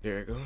There you go.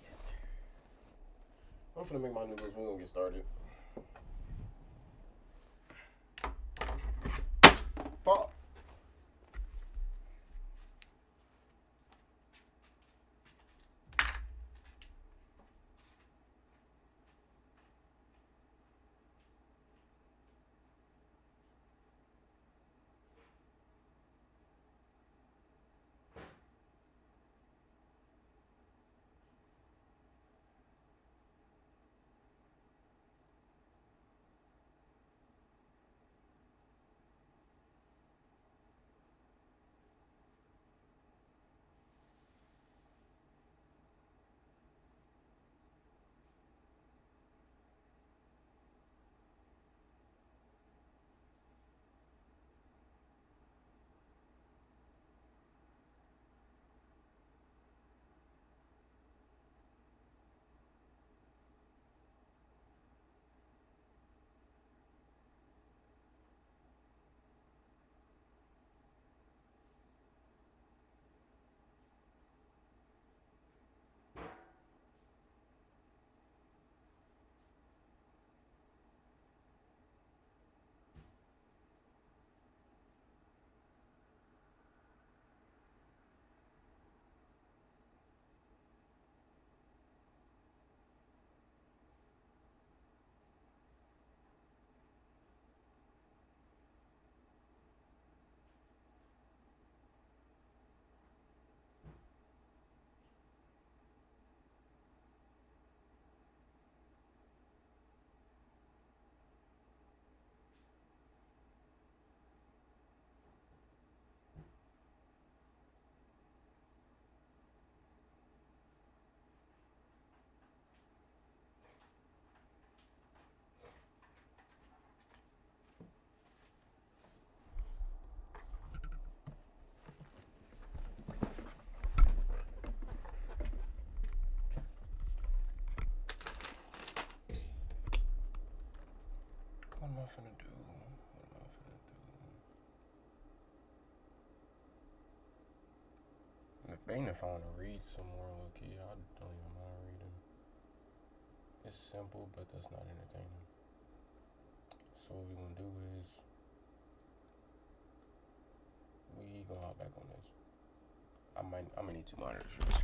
Yes, sir. I'm finna make my noodles. We're gonna get started. Fuck. finna do? If they ain't if I want to read some more low key, I don't even mind reading. It's simple, but that's not entertaining. So what we gonna do is we gonna hop back on this. I'm gonna need 2 monitors for this.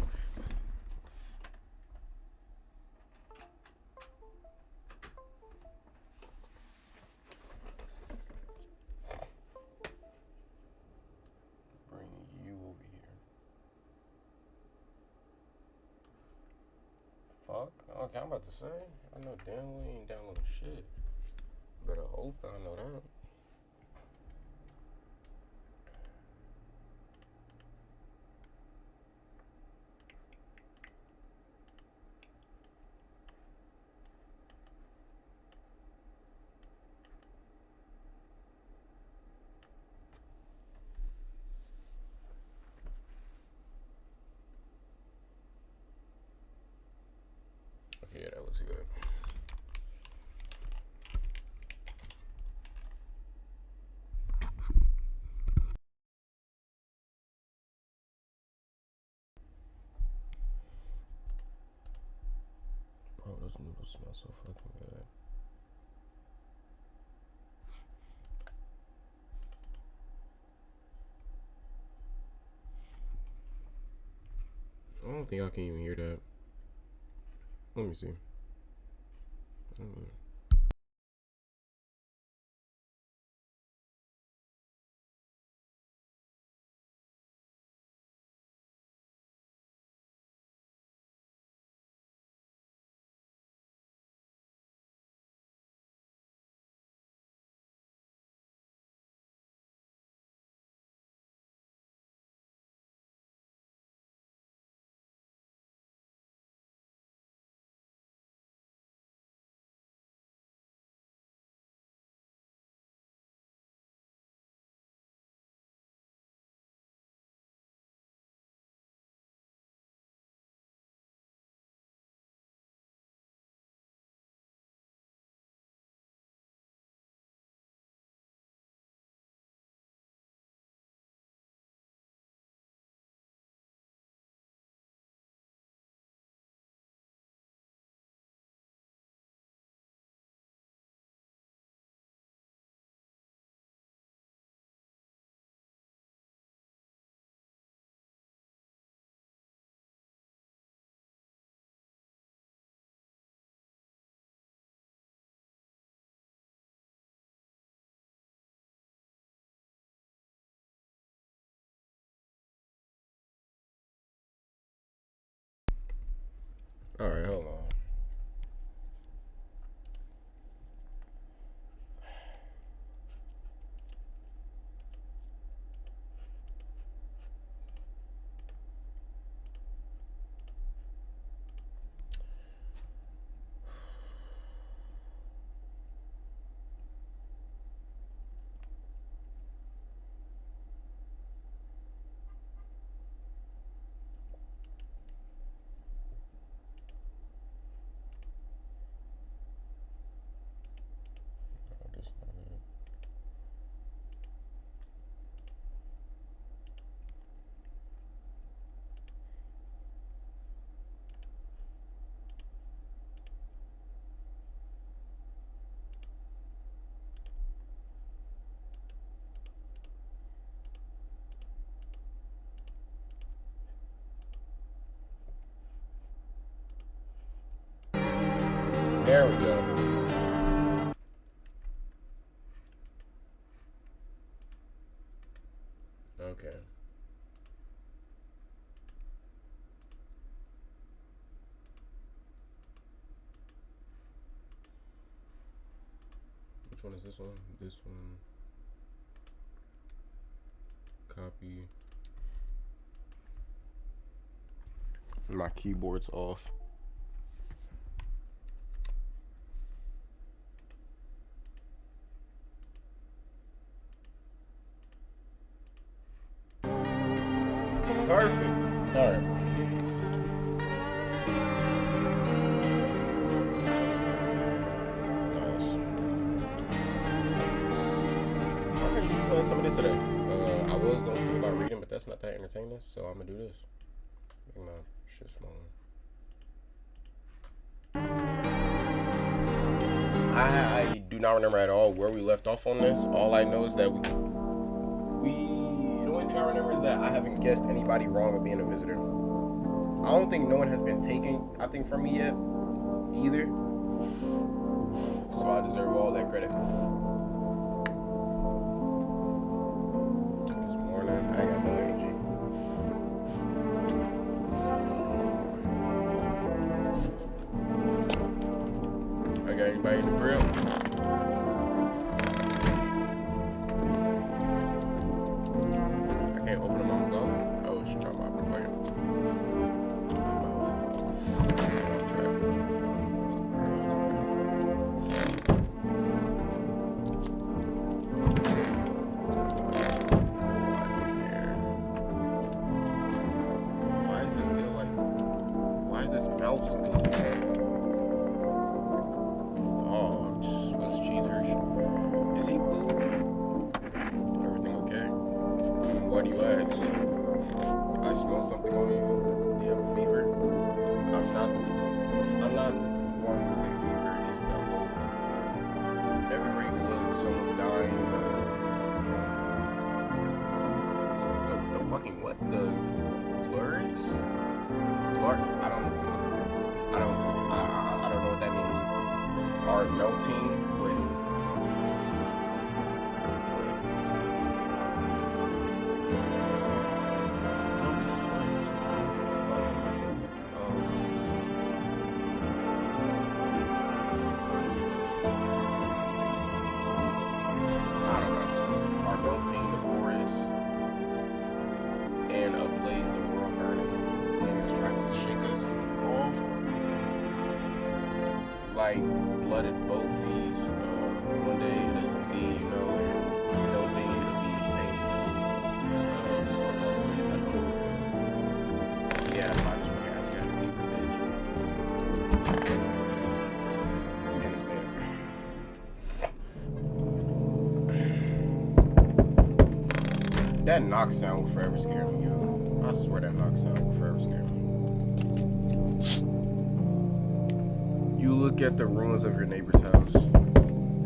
Bring you over here. Fuck. Okay, I'm about to say. I know damn well you ain't downloading shit. Better open, I know that. Okay, yeah, that looks good. Bro, those noodles smell so fucking good. I don't think I can even hear that. Let me see. Alright, hold on. Oh, this not it. There we go. Okay. Which one is this one? This one. Copy. My keyboard's off. Perfect. All right. Nice. this today. I was gonna think about reading, but that's not that entertaining, so I'm gonna do this. Make my shit smaller. I do not remember at all where we left off on this. All I know is that the only thing I remember is that I haven't guessed anybody wrong with being a visitor. I don't think no one has been taken, I think, from me yet, either. So I deserve all that credit. This morning, I got no energy. I got anybody in the crib? I can't open them on the go. Oh, she's talking about playing. Like blooded both fees. One day it'll succeed, you know, and don't think it'll be painless. Yeah, I just forgot you got a fever, bitch. That knock sound will forever scare me, yo. I swear that knock sound will forever scare me. You look at the ruins of your neighbor's house.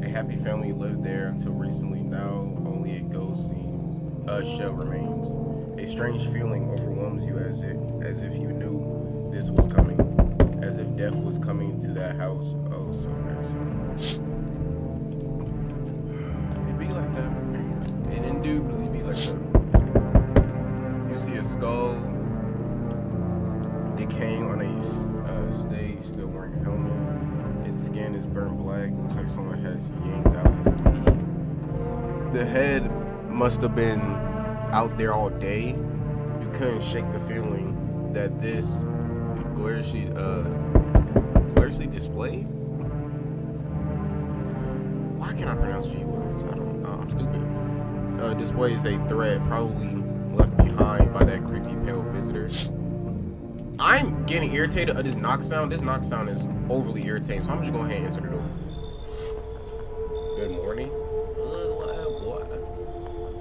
A happy family lived there until recently. Now only a ghost shell remains. A strange feeling overwhelms you as if you knew this was coming. As if death was coming to that house. Oh, so very soon. It be like that. It indubitably be like that. You see a skull decaying on a stage, still wearing a helmet. Its skin is burnt black. Looks like someone has yanked out his teeth. The head must have been out there all day. You couldn't shake the feeling that this gloriously displayed. Why can't I pronounce G words? I don't know. I'm stupid. Displays a thread probably left behind by that creepy pale visitor. I'm getting irritated at this knock sound. This knock sound is overly irritating, so I'm just going ahead and answer the door. Good morning. What up, boy?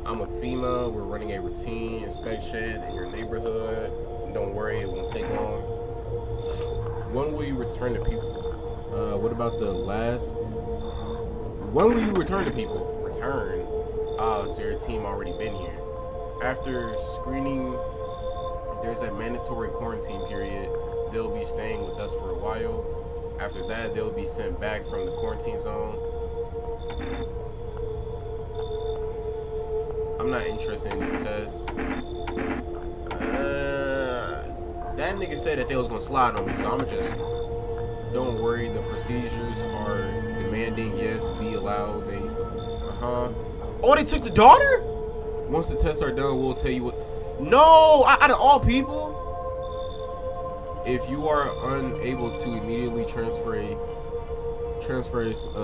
I'm with FEMA. We're running a routine inspection in your neighborhood. Don't worry, it won't take long. When will you return to people? What about the last? When will you return to people? Return? So your team already been here. After screening, there's a mandatory quarantine period. They'll be staying with us for a while. After that, they'll be sent back from the quarantine zone. I'm not interested in this test. That nigga said that they was gonna slide on me, so I'ma just... Don't worry, the procedures are demanding. Yes, be allowed. They... Oh, they took the daughter? Once the tests are done, we'll tell you what... No! Out of all people? If you are unable to immediately transfer a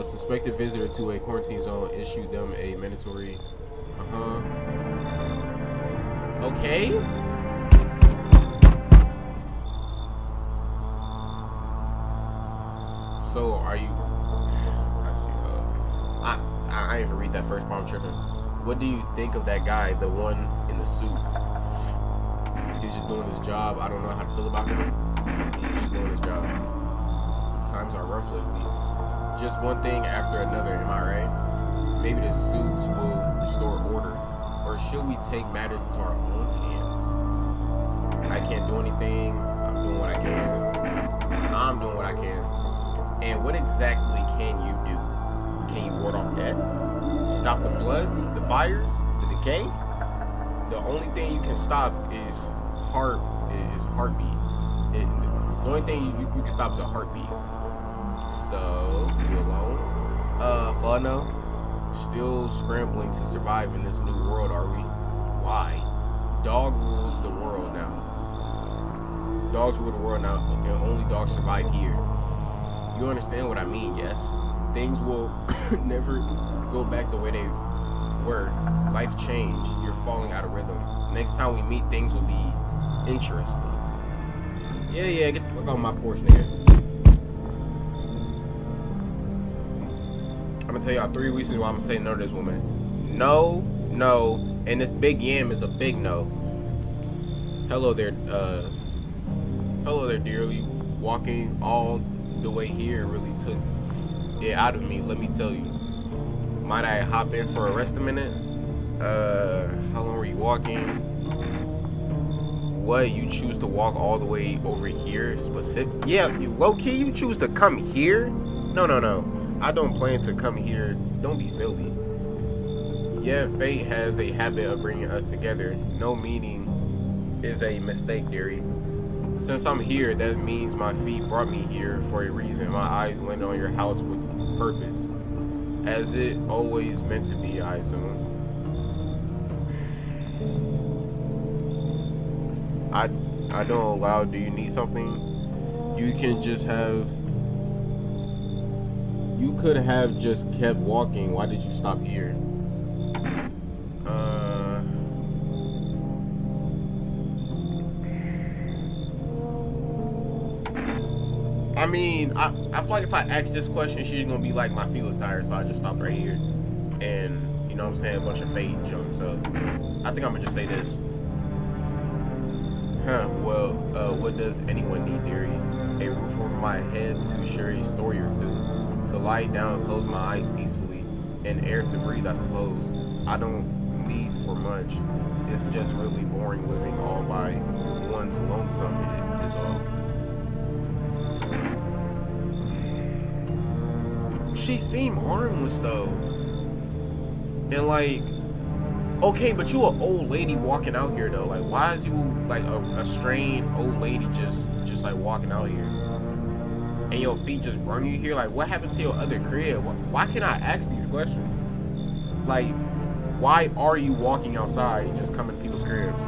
suspected visitor to a quarantine zone, issue them a mandatory... Okay? So, are you... I see, I ain't even read that first part, I'm tripping. What do you think of that guy, the one in the suit? He's just doing his job. I don't know how to feel about him. He's just doing his job. Times are rough lately. Just one thing after another, am I right? Maybe the suits will restore order. Or should we take matters into our own hands? I can't do anything. I'm doing what I can. I'm doing what I can. And what exactly can you do? Can you ward off death? Stop the floods? The fires? The decay? The only thing you can stop is heartbeat. The only thing you can stop is a heartbeat. So, you alone? Fano, still scrambling to survive in this new world, are we? Why? Dog rules the world now. Dogs rule the world now, and only dogs survive here. You understand what I mean, yes? Things will never go back the way they were. Life changed. You're falling out of rhythm. Next time we meet, things will be interesting. Yeah, get the fuck off my porch, nigga. I'm gonna tell y'all 3 reasons why I'm gonna say no to this woman. No, and this big yam is a big no. Hello there, dearly. Walking all the way here really took it out of me, let me tell you. Might I hop in for a rest a minute? How long were you walking? What, you choose to walk all the way over here specific? Yeah, low key, you choose to come here? No. I don't plan to come here. Don't be silly. Yeah, fate has a habit of bringing us together. No meaning is a mistake, dearie. Since I'm here, that means my feet brought me here for a reason. My eyes landed on your house with purpose. As it always meant to be, I assume. I don't allow. Do you need something? You can just have. You could have just kept walking. Why did you stop here? I mean, I feel like if I ask this question, she's gonna be like, my feet was tired, so I just stopped right here. And, you know what I'm saying, a bunch of fate junk. So, I think I'm gonna just say this. Well, what does anyone need, dearie? A roof over my head to share a story or two. To lie down and close my eyes peacefully. And air to breathe, I suppose. I don't need for much. It's just really boring living all by one's lonesome, it is all. She seemed harmless though. And like, okay, but you an old lady walking out here though. Like, why is you like a strained old lady just like walking out here? And your feet just brought you here? Like, what happened to your other crib? Why can't I ask these questions? Like, why are you walking outside and just coming to people's cribs?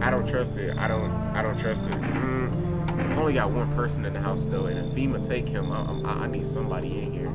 I don't trust it. I don't trust it. I only got one person in the house though, and if FEMA take him, I need somebody in here.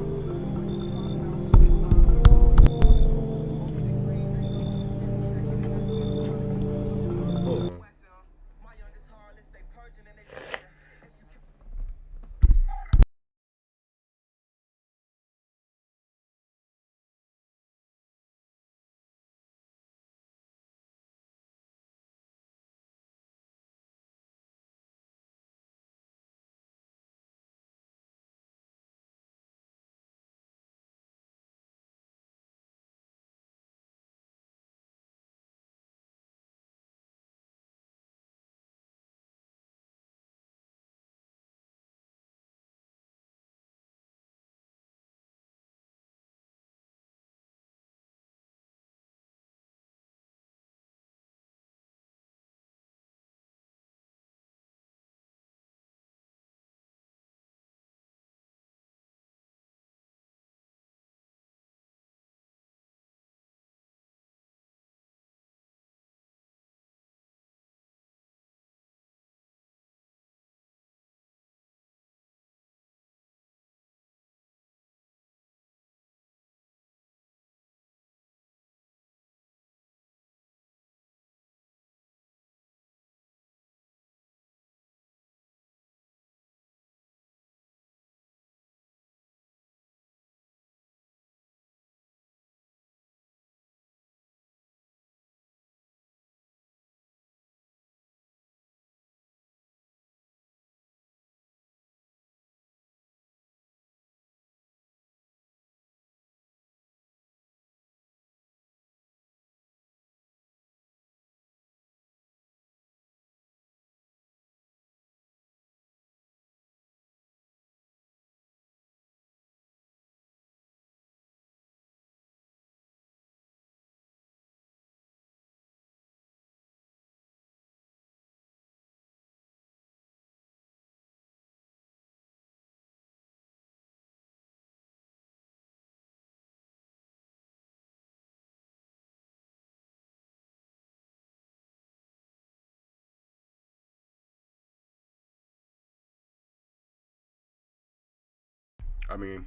I mean,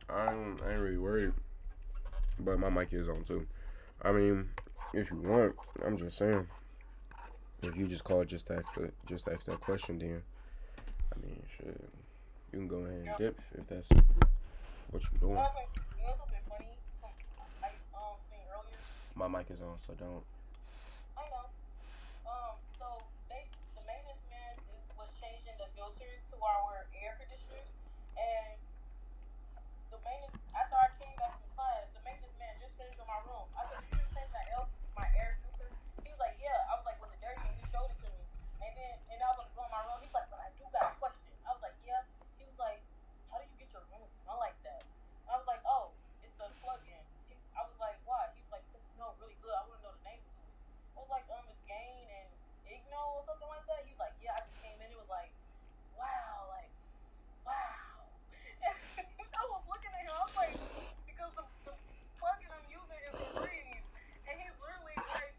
I ain't really worried, but my mic is on too. I mean, if you want, I'm just saying. If you just call just ask that question, then I mean, shit, you can go ahead and dip if that's what you're doing. You know something funny? I seen earlier. My mic is on, so don't. I know. So the maintenance man was changing the filters to our air conditioners, and the maintenance after I came back from class, the maintenance man just finished on my room. I said, "Did you just change my air filter?" He was like, "Yeah." I was like, "Was it dirty?" And he showed it to me. And I was on to go in my room. He's like, "But I do got a question." I was like, "Yeah." He was like, "How do you get your room to smell like that?" I was like, "Oh, it's the plug-in." I was like, "Why?" He was like, "Because it smells really good. I want to know the name to it." I was like, "It's Gain and Igno or something like that." He was like, "Yeah, I just came in. It was like, wow, like, wow." I was looking at him. I was like, because the plug-in I'm using is Febreze, and he's literally like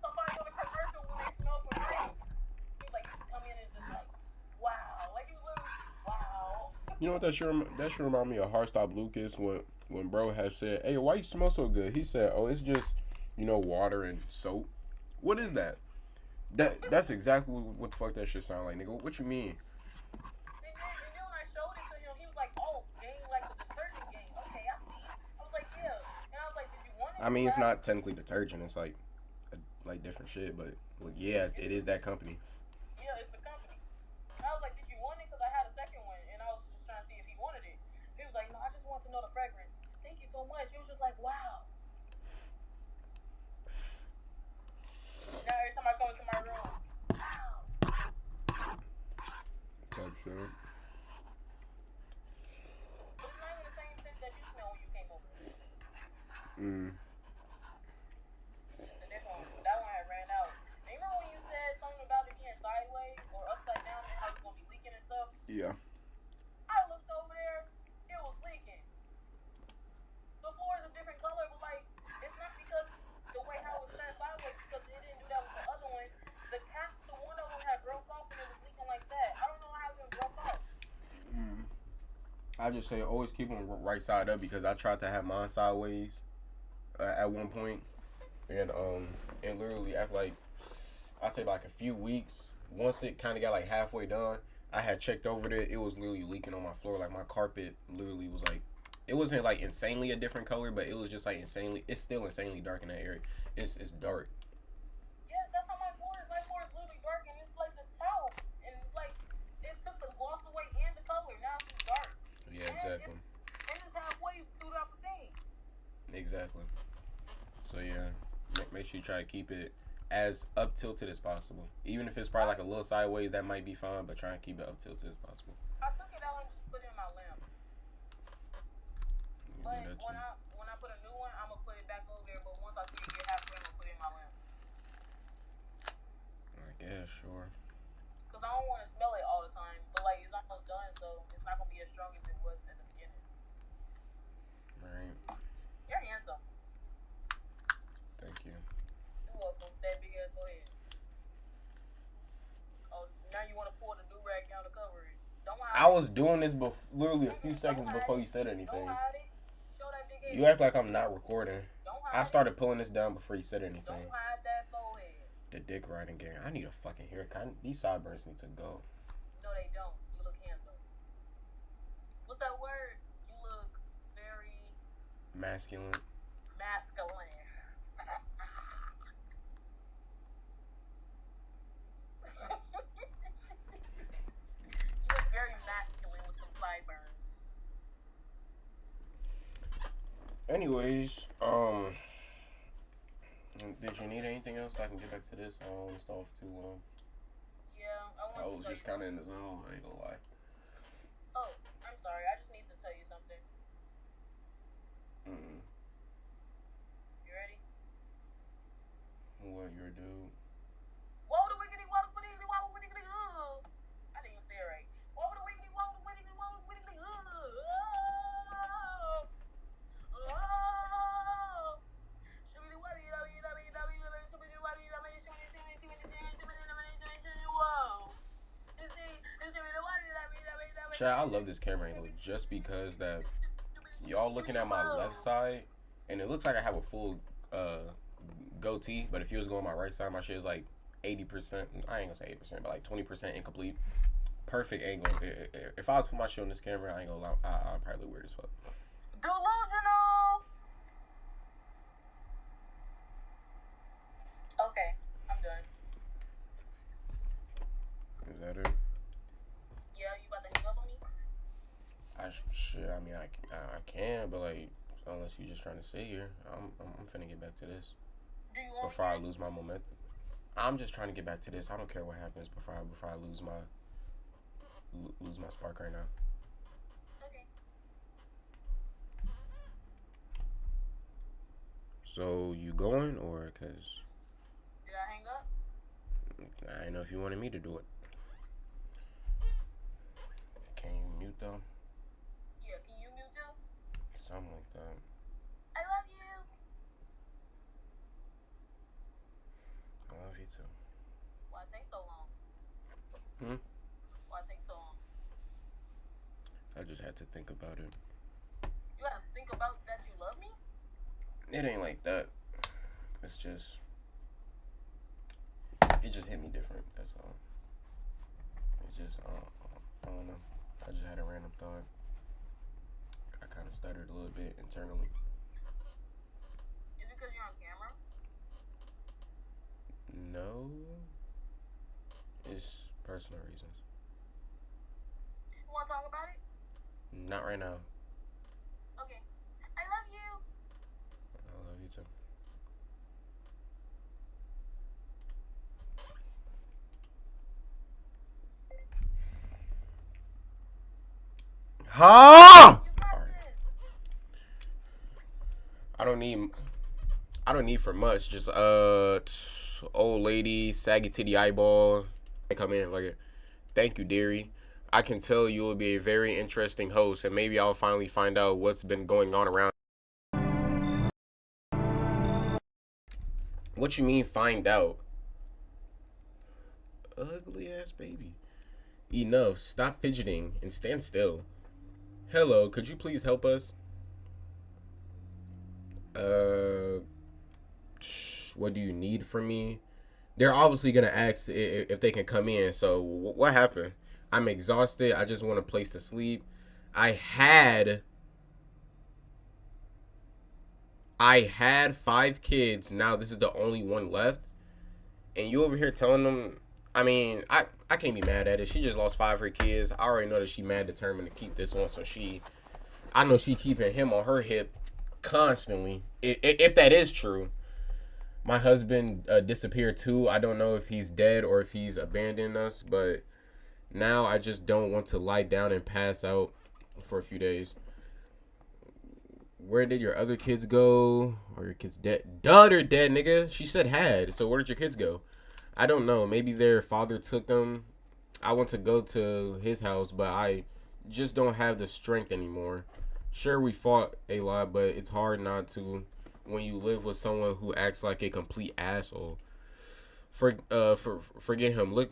somebody on a commercial when they smell Febreze. He was like, "You just come in and it's just like, wow." Like he was literally, wow. You know what that should remind me of Heartstop Lucas when bro had said, "Hey, why you smell so good?" He said, "Oh, it's just water and soap." What is that? That's exactly what the fuck that shit sound like, nigga. What you mean? And then when I showed it to him, he was like, "Oh, Gain like the detergent Gain. Okay, I see." I was like, "Yeah," and I was like, "Did you want it?" I Because mean, it's I not technically detergent. It's like different shit, but yeah, it is that company. yeah, it's the company. I was like, "Did you want it?" Because I had a second one, and I was just trying to see if he wanted it. He was like, "No, I just want to know the fragrance. Thank you so much." He was just like, "Wow." Now every time I come into my room, wow. Type shit. But it's not even the same scent that you smell when you came over. Mm. It's a different one. That one had ran out. And you remember when you said something about it being sideways or upside down and how it's gonna be leaking and stuff? Yeah. I looked over there, it was leaking. The floor is a different color, but like it's not because the way how it was turned sideways because it didn't do that with the other one. The cap to one of them had broke off and it was leaking like that. I don't know how it even broke off. Mm. I just say always keep them right side up because I tried to have mine sideways at one point, and literally after like I say like a few weeks, once it kind of got like halfway done, I had checked over there. It was literally leaking on my floor. Like my carpet literally was like, it wasn't like insanely a different color, but it was just like insanely. It's still insanely dark in that area. It's dark. Yes, that's how my floor is. My floor is literally dark and it's like this towel. And it's like it took the gloss away and the color. Now it's just dark. Yeah, And it exactly. and it's halfway throughout the thing. Exactly. So yeah, make sure you try to keep it as up tilted as possible. Even if it's probably like a little sideways, that might be fine, but try and keep it up tilted as possible. I took it out and just put it in my lamp. You can do But that too. when I put a new one, I'm gonna put it back over there. But once I see it get halfway, I'm gonna put it in my lamp. I guess, sure. Cause I don't want to smell it all the time. But like it's almost done, so it's not gonna be as strong as it was in the beginning. Right. You're handsome. Thank you. You're welcome. That big ass forehead. Oh, now you want to pull the do rag down to cover it. Don't I hide it. was doing this literally a few Don't seconds hide before it. you said Don't anything. hide it. Show that big You head. act like I'm not recording. Don't I hide it. started pulling this down before you said anything. Don't hide that forehead. The dick riding gang. I need a fucking haircut. These sideburns need to go. No, they don't. You look handsome. What's that word? You look very Masculine. masculine. You look very masculine with them sideburns. Anyways, did you need anything else? I can get back to this. I don't want to stall off too long. Yeah, I I want to was tell you just kind of in something. the zone. I ain't gonna lie. Oh, I'm sorry. I just need to tell you something. Mm. You ready? What, you're a dude? Whoa, the wiggity, whoa, the wiggity, whoa, the wiggity, I didn't even say it right. Whoa, the wiggity, whoa, the wiggity, whoa, the wiggity, oh. Shimmy, wabby, wabby, wabby, wabby, wabby, shimmy, wabby, wabby, shimmy, shimmy, shimmy, shimmy, shimmy, shimmy, shimmy, shimmy, whoa. You see, shimmy, wabby, wabby, wabby, Chad, I love this camera angle just because that y'all looking at my left side, and it looks like I have a full uh, goatee. But if you was going my right side, my shit is like 80%. I ain't gonna say 80%, but like 20% incomplete. Perfect angle. If I was putting my shit on this camera, I ain't gonna lie, I'd probably look weird as fuck. Delusional. Okay, I'm done. Is that it? Yeah, you about to hang up on me? Shit. I mean, I can, but like, unless you just trying to sit here, I'm finna get back to this Do you want before me I lose my momentum. I'm just trying to get back to this. I don't care what happens before I lose my spark right now. Okay. So you going or cause Did I hang up? I didn't know if you wanted me to do it. Can you mute though? Yeah, can you mute too? Something like that. I love you. I love you too. Why take so long? Hmm. Why take so long? I just had to think about it. You gotta think about that you love me? It ain't like that. It's just it just hit me different. That's all. It just I don't know. I just had a random thought. I kind of stuttered a little bit internally. Is it because you're on camera? No, it's personal reasons. You wanna talk about it? Not right now. Okay. I love you. I love you too. Ha! You got Alright. this. I don't need for much. Just old lady, saggy titty eyeball. I come in like, thank you, dearie. I can tell you will be a very interesting host, and maybe I'll finally find out what's been going on around. What you mean find out? Ugly ass baby. Enough. Stop fidgeting and stand still. Hello, could you please help us? Uh, what do you need from me? They're obviously gonna ask if they can come in. So what happened? I'm exhausted. I just want a place to sleep. I had I had 5 kids. Now this is the only one left. And you over here telling them, I mean, I can't be mad at it. She just lost 5 of her kids. I already know that she mad determined to keep this one. So I know she keeping him on her hip constantly. If that is true. My husband disappeared too. I don't know if he's dead or if he's abandoned us, but now I just don't want to lie down and pass out for a few days. Where did your other kids go? Or your kids dead? Duh, they're dead, nigga. She said had. So where did your kids go? I don't know. Maybe their father took them. I want to go to his house, but I just don't have the strength anymore. Sure, we fought a lot, but it's hard not to when you live with someone who acts like a complete asshole. Forget him. Look,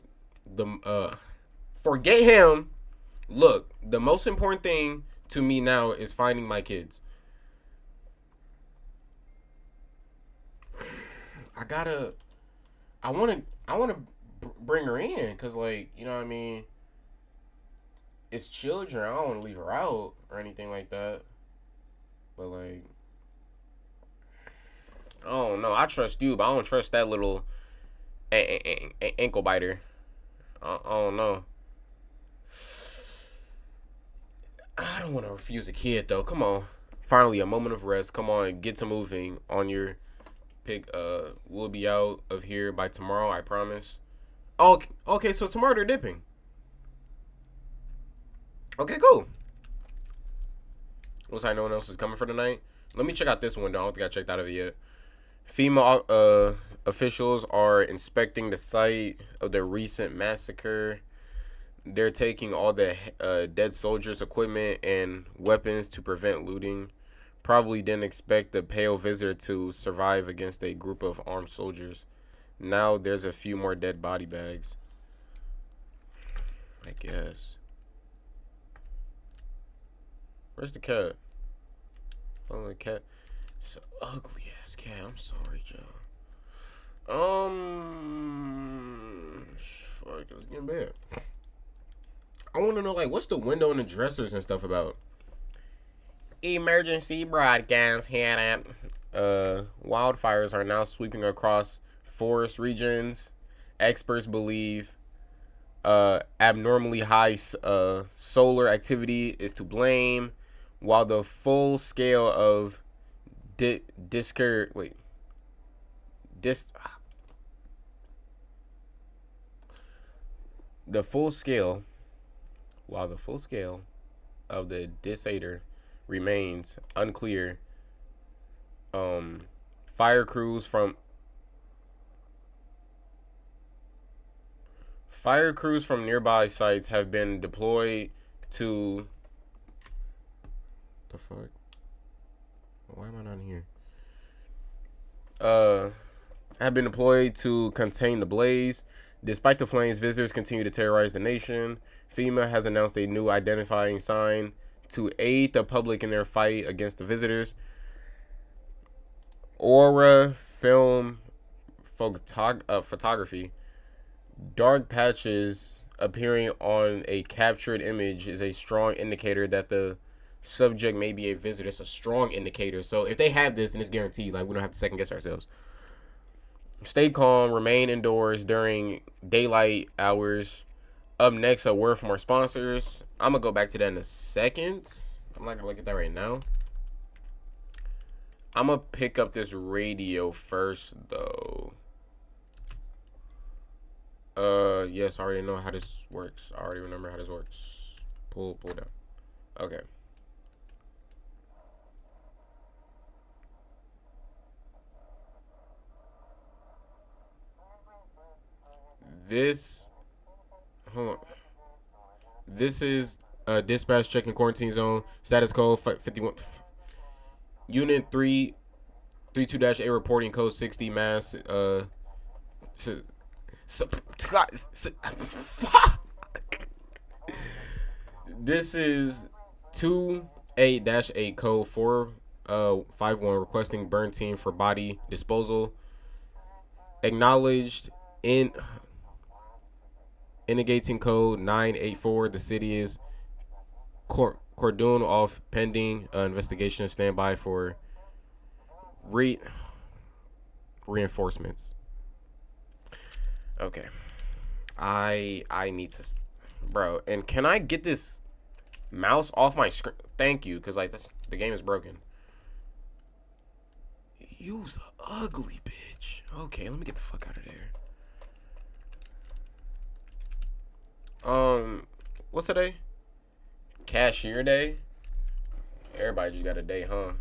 forget him. Look, the most important thing to me now is finding my kids. I gotta. I wanna bring her in, cause like you know what I mean. It's children. I don't want to leave her out or anything like that. But like, I don't know. I trust you, but I don't trust that little ankle biter. I don't know. I don't want to refuse a kid though. Come on. Finally, a moment of rest. Come on, get to moving on your pick. We'll be out of here by tomorrow. I promise. Oh, okay. So tomorrow they're dipping. Okay, cool. Looks like no one else is coming for the night. Let me check out this window. I don't think I checked out of it yet. Female officials are inspecting the site of the recent massacre. They're taking all the dead soldiers' equipment and weapons to prevent looting. Probably didn't expect the pale visitor to survive against a group of armed soldiers. Now there's a few more dead body bags. I guess. Where's the cat? Oh, the cat. It's an ugly ass cat. I'm sorry, Joe. Fuck, let's get in bed. I want to know, like, what's the window and the dressers and stuff about? Emergency broadcast here at wildfires are now sweeping across forest regions. Experts believe abnormally high solar activity is to blame, while the full scale of dis the full scale while the full scale of the disaster remains unclear. Fire crews from nearby sites have been deployed to the fuck. Why am I not here? Have been deployed to contain the blaze. Despite the flames, visitors continue to terrorize the nation. FEMA has announced a new identifying sign to aid the public in their fight against the visitors. Aura film photography. Dark patches appearing on a captured image is a strong indicator that the subject may be a visitor. It's a strong indicator. So if they have this, then it's guaranteed. Like, we don't have to second guess ourselves. Stay calm. Remain indoors during daylight hours. Up next, a word from our sponsors. I'm going to go back to that in a second. I'm not going to look at that right now. I'm going to pick up this radio first, though. Yes, I already know how this works. I already remember how this works. Pull down. Okay. Hold on. This is dispatch checking quarantine zone. Status code 51. Unit 332-A reporting code 60 mass. This is 28-8 code 451 requesting burn team for body disposal. Acknowledged in indicating code 984. The city is cordon off pending investigation. Stand by for reinforcements. Okay. I need to, bro. And can I get this mouse off my screen? Thank you, because like the game is broken. You's ugly bitch. Okay, let me get the fuck out of there. What's today? Cashier day. Everybody just got a day, huh?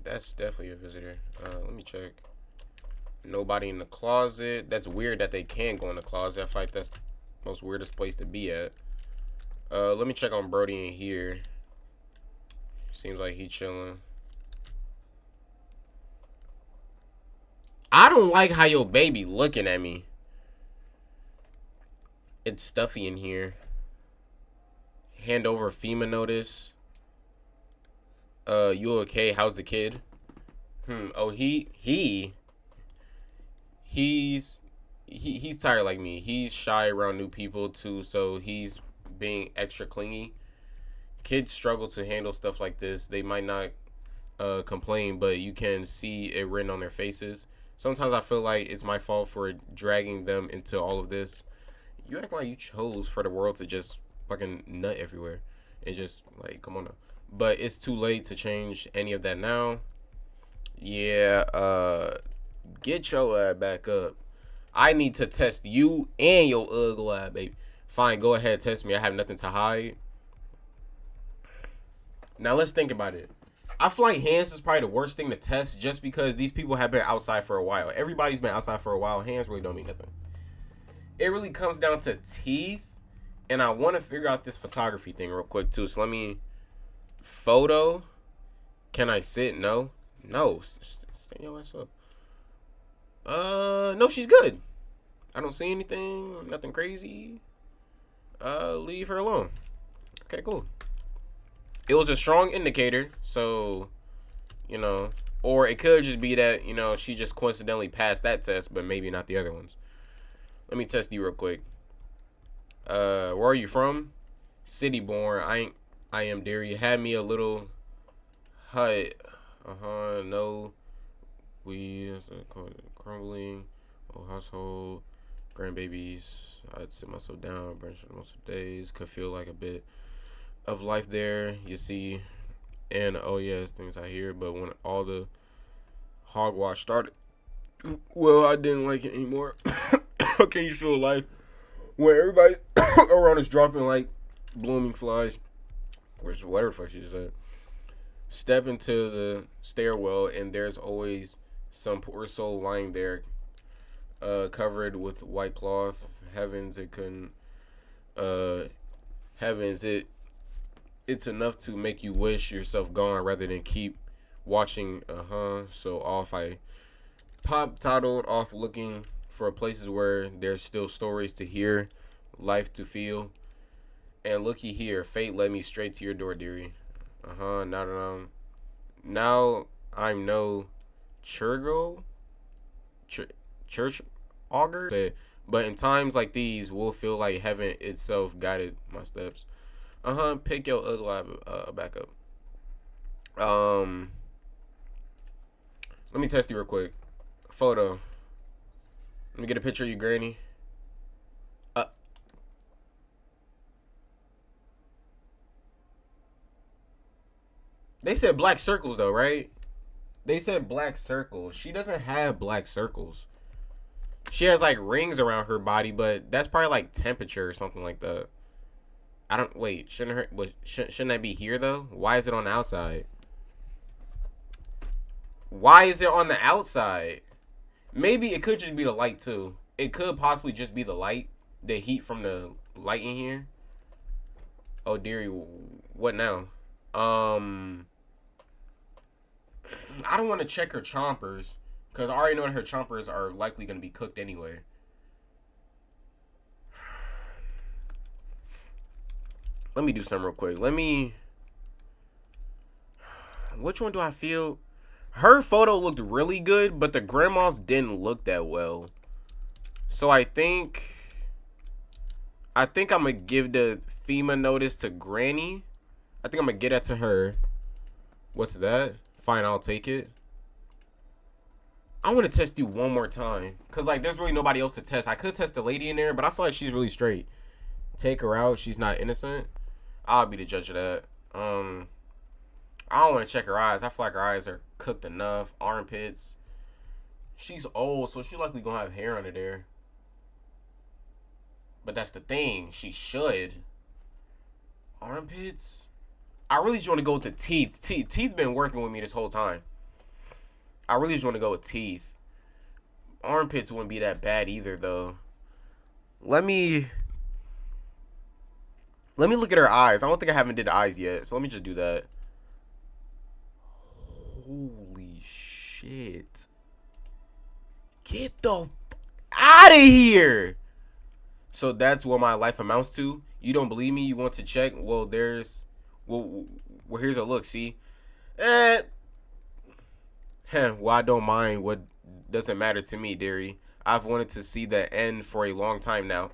That's definitely a visitor. Let me check. Nobody in the closet. That's weird that they can't go in the closet. I feel like that's the most weirdest place to be at. Let me check on Brody in here. Seems like he chilling. I don't like how your baby looking at me. It's stuffy in here. Hand over FEMA notice. You okay? How's the kid? Oh, he's tired like me. He's shy around new people too, so he's being extra clingy. Kids struggle to handle stuff like this. They might not complain, but you can see it written on their faces. Sometimes I feel like it's my fault for dragging them into all of this. You act like you chose for the world to just fucking nut everywhere. And just, like, come on now. But it's too late to change any of that now. Yeah, get your ass back up. I need to test you and your ugly ass, baby. Fine, go ahead, test me. I have nothing to hide. Now, let's think about it. I feel like hands is probably the worst thing to test just because these people have been outside for a while. Everybody's been outside for a while. Hands really don't mean nothing. It really comes down to teeth. And I want to figure out this photography thing real quick, too. So let me... Photo. Can I sit? No. No. Stay your ass up. No, she's good. I don't see anything. Nothing crazy. leave her alone. Okay, cool. It was a strong indicator, so you know, or it could just be that she just coincidentally passed that test, but maybe not the other ones. Let me test you real quick. Where are you from? City born. I am Derry. Had me a little hut. No. We crumbling. Oh, household. Grandbabies. I'd sit myself down. Branch most of the days. Could feel like a bit of life there. You see. And oh yes, things I hear. But when all the hogwash started, well, I didn't like it anymore. How can you feel life when everybody around is dropping like blooming flies? Or whatever the fuck she just said. Step into the stairwell, and there's always some poor soul lying there, covered with white cloth. Heavens, it couldn't. Uh, heavens, it's enough to make you wish yourself gone rather than keep watching. So off I pop toddled off, looking for places where there's still stories to hear, life to feel. And looky here, fate led me straight to your door, dearie. Now I'm no churgo, church auger, but in times like these, we'll feel like heaven itself guided my steps. Pick your ugly back up. Let me test you real quick. Photo. Let me get a picture of you, Granny. Uh, they said black circles though, right? They said black circles. She doesn't have black circles. She has like rings around her body, but that's probably like temperature or something like that. I don't wait. Shouldn't that be here though? Why is it on the outside? Why is it on the outside? Maybe it could just be the light too. It could possibly just be the light, the heat from the light in here. Oh dearie, what now? I don't want to check her chompers because I already know that her chompers are likely going to be cooked anyway. Let me do something real quick. Which one do I feel? Her photo looked really good, but the grandma's didn't look that well. So I think I'm gonna give the FEMA notice to Granny. I think I'm gonna get that to her. What's that? Fine, I'll take it. I want to test you one more time. Because, like, there's really nobody else to test. I could test the lady in there, but I feel like she's really straight. Take her out. She's not innocent. I'll be the judge of that. I don't want to check her eyes. I feel like her eyes are cooked enough. Armpits. She's old, so she likely going to have hair under there. But that's the thing. She should. Armpits? I really just want to go with the teeth. Teeth been working with me this whole time. I really just want to go with teeth. Armpits wouldn't be that bad either, though. Let me look at her eyes. I don't think I haven't did the eyes yet, so let me just do that. Holy shit! Get the out of here! So that's what my life amounts to. You don't believe me? You want to check? Well, here's a look. See, well, I don't mind. What doesn't matter to me, dearie. I've wanted to see the end for a long time now.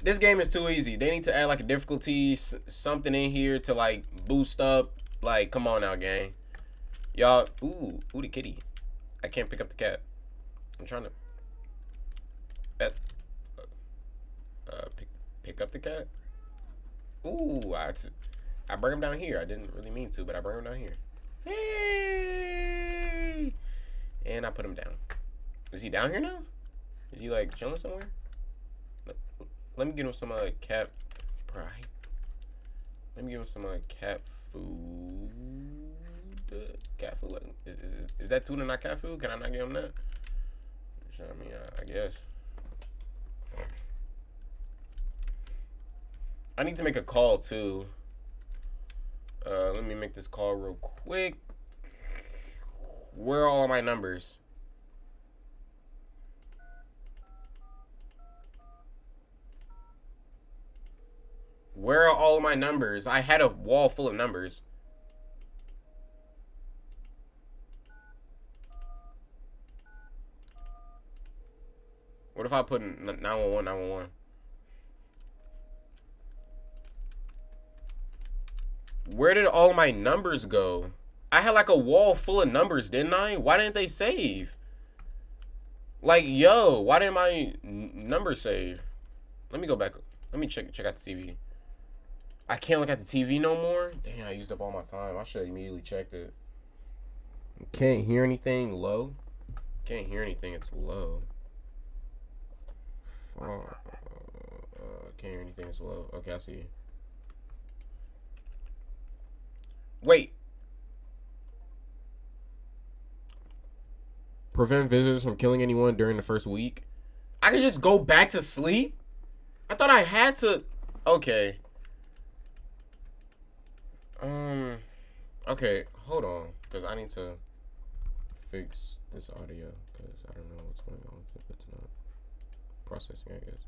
This game is too easy. They need to add like a difficulty, something in here to like boost up. Like, come on now, gang. Y'all, ooh, the kitty. I can't pick up the cat. I'm trying to pick up the cat. Ooh, I bring him down here. I didn't really mean to, but I bring him down here. Hey! And I put him down. Is he down here now? Is he like chilling somewhere? Let me give him some cat. Right. Let me give him some cat food. Cat food. Is that tuna not cat food? Can I not give him that? I mean, I guess. I need to make a call too. Let me make this call real quick. Where are all my numbers? Where are all of my numbers? I had a wall full of numbers. What if I put 911, 911? Where did all my numbers go? I had like a wall full of numbers, didn't I? Why didn't they save? Like, yo, why didn't my numbers save? Let me go back. Let me check out the TV. I can't look at the TV no more? Damn, I used up all my time. I should have immediately checked it. Can't hear anything low? Can't hear anything, it's low. Can't hear anything, it's low. Okay, I see. Wait. Prevent visitors from killing anyone during the first week? I could just go back to sleep? I thought I had to. Okay. Okay, hold on, because I need to fix this audio, because I don't know what's going on with it. It's not processing, I guess.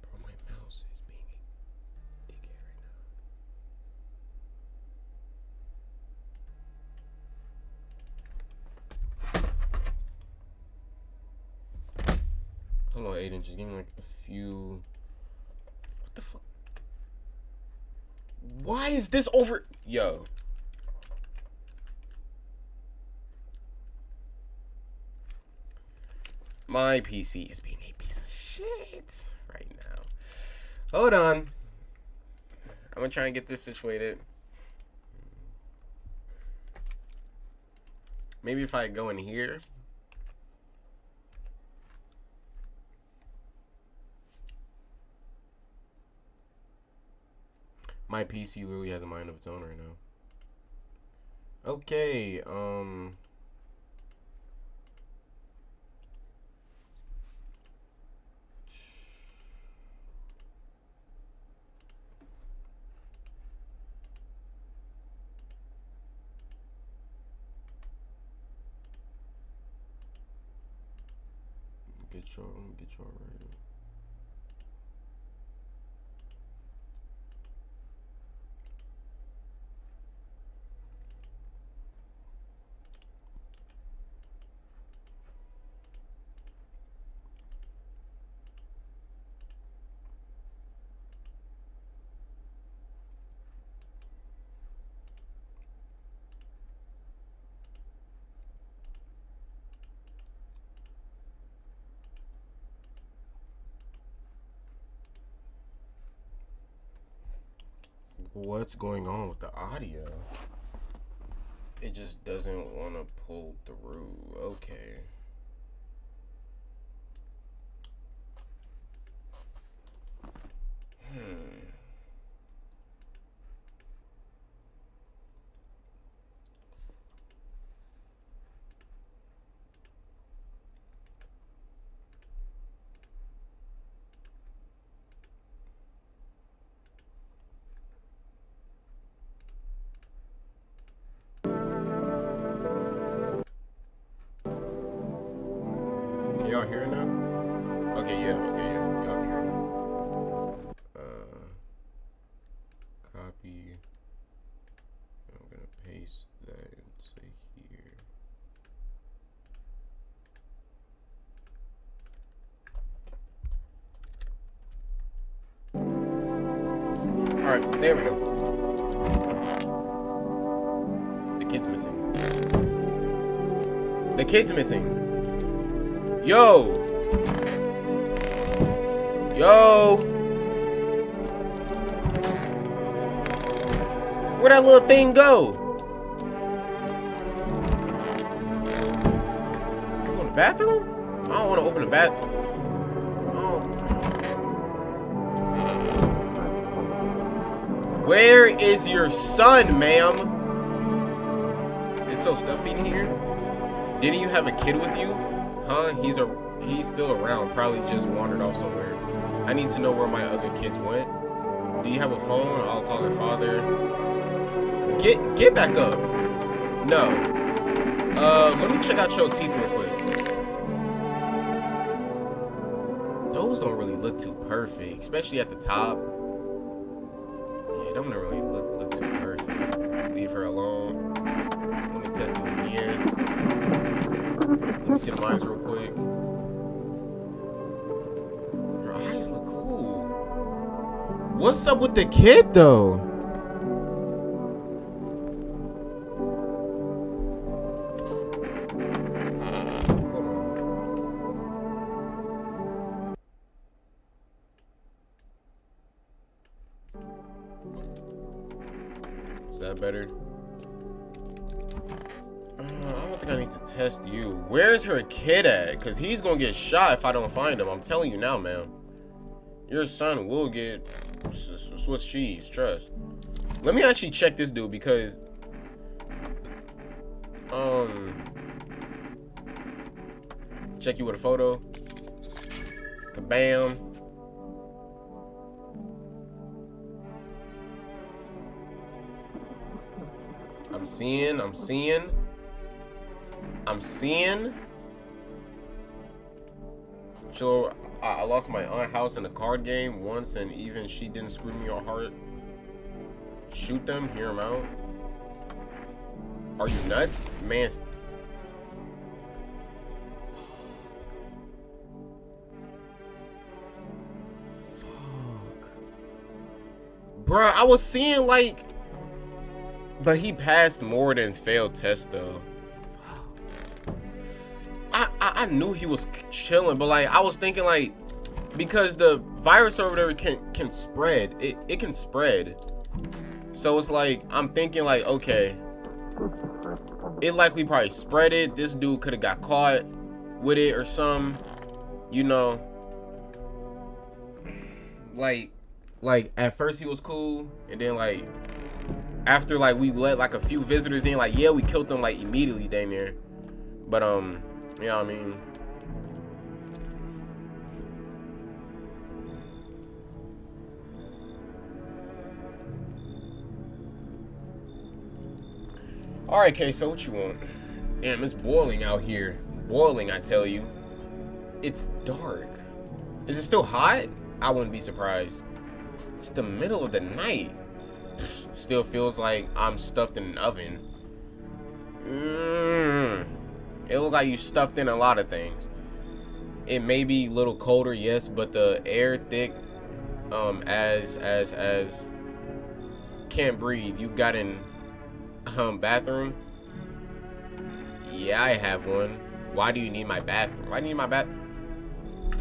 Bro, my mouse is being a dickhead right now. Hold on, Aiden, just give me like a few. What the fuck? Why is this over? Yo. My PC is being a piece of shit right now. Hold on. I'm gonna try and get this situated. Maybe if I go in here. My PC literally has a mind of its own right now. Okay, get y'all right. What's going on with the audio? It just doesn't want to pull through. Okay. Can y'all hear it now? Okay, yeah. Y'all can hear it now. Copy. I'm gonna paste that into here. Alright, there we go. The kid's missing. The kid's missing. Yo! Where'd that little thing go? You go to the bathroom? I don't want to open the bathroom. Oh. Where is your son, ma'am? It's so stuffy in here. Didn't you have a kid with you? Huh? He's still around. Probably just wandered off somewhere. I need to know where my other kids went. Do you have a phone? I'll call her father. Get back up. No. Let me check out your teeth real quick. Those don't really look too perfect, especially at the top. Yeah, don't really look too perfect. Leave her alone. Let me test it again. Let me see the lines real quick. Your eyes look cool. What's up with the kid though? Is that better? I don't think I need to test you. Where's her kid at? Because he's going to get shot if I don't find him. I'm telling you now, man. Your son will get Swiss cheese. Trust. Let me actually check this dude because... Check you with a photo. Kabam. I'm seeing. So I lost my aunt house in a card game once, and even she didn't screw me or heart. Shoot them, hear them out. Are you nuts, man? Fuck, bruh. I was seeing like. But he passed more than failed tests though. I knew he was chilling, but like I was thinking like because the virus over there can spread. It can spread. So it's like I'm thinking like okay, it likely probably spread it. This dude could have got caught with it or some, you know. Like at first he was cool, and then like after like we let like a few visitors in, like yeah, we killed them like immediately dang near. But you know what I mean. Alright, K, so what you want? Damn, it's boiling out here. Boiling, I tell you. It's dark. Is it still hot? I wouldn't be surprised. It's the middle of the night. Still feels like I'm stuffed in an oven. It looks like you stuffed in a lot of things. It may be a little colder, yes, but the air thick, as can't breathe. You got an bathroom? Yeah, I have one. Why do you need my bathroom? Why do you need my bath?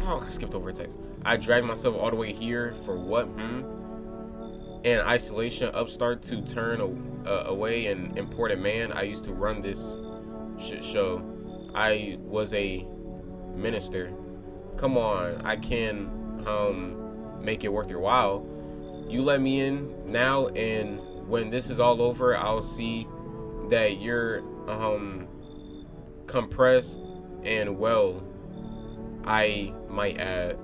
Oh, I skipped over a text. I dragged myself all the way here for what? In isolation, upstart to turn away an important man. I used to run this shit show. I was a minister. Come on, I can make it worth your while. You let me in now, and when this is all over, I'll see that you're compressed and well, I might add.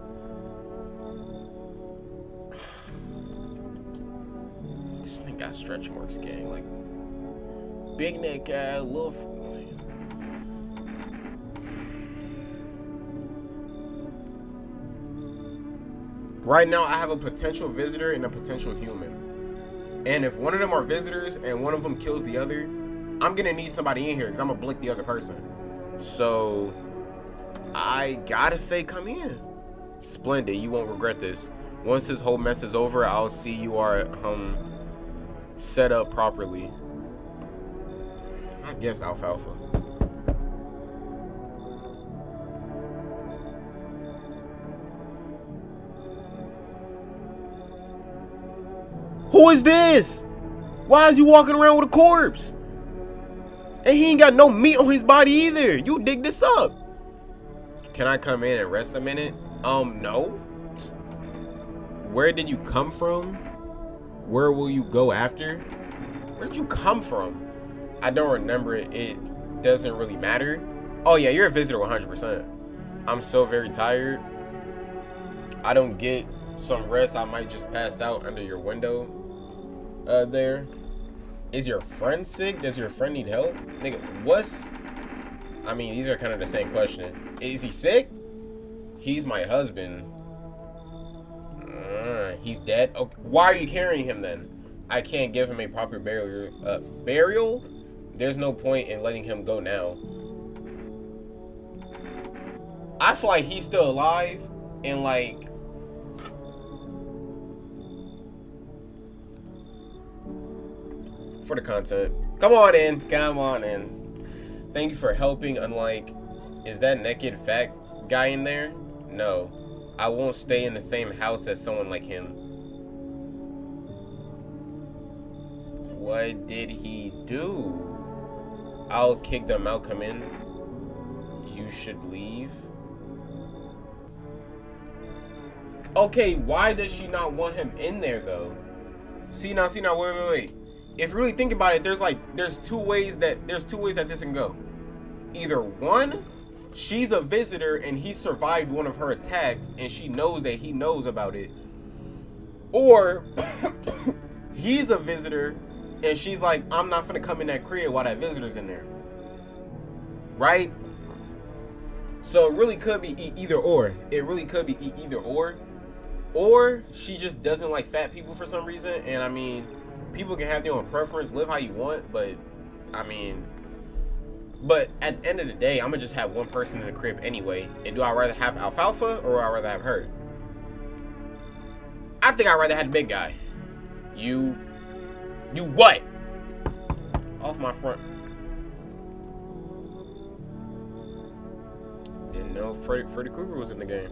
This thing got stretch marks, gang. Like big neck guy, little. Right now, I have a potential visitor and a potential human. And if one of them are visitors and one of them kills the other, I'm gonna need somebody in here because I'm gonna blick the other person. So I gotta say, come in. Splendid, you won't regret this. Once this whole mess is over, I'll see you are set up properly. I guess alfalfa. Who is this? Why is he walking around with a corpse? And he ain't got no meat on his body either. You dig this up. Can I come in and rest a minute? No. Where did you come from? Where will you go after? Where did you come from? I don't remember it. It doesn't really matter. Oh yeah, you're a visitor 100%. I'm so very tired. I don't get some rest. I might just pass out under your window. There. Is your friend sick? Does your friend need help? Nigga, what's... I mean, these are kind of the same question. Is he sick? He's my husband. He's dead? Okay. Why are you carrying him then? I can't give him a proper burial. Burial? There's no point in letting him go now. I feel like he's still alive and like... For the content. Come on in. Come on in. Thank you for helping. Unlike, is that naked fat guy in there? No. I won't stay in the same house as someone like him. What did he do? I'll kick them out. Come in. You should leave. Okay, why does she not want him in there though? See now, wait. If you really think about it, there's two ways that this can go. Either one, she's a visitor and he survived one of her attacks and she knows that he knows about it. Or he's a visitor and she's like, I'm not gonna come in that crib while that visitor's in there. Right? So it really could be either or. It really could be either or. Or she just doesn't like fat people for some reason. And I mean, people can have their own preference, live how you want, but I mean, but at the end of the day, I'm gonna just have one person in the crib anyway. And do I rather have Alfalfa or I rather have her? I think I'd rather have the big guy. You what? Off my front. Didn't know Freddy Krueger was in the game.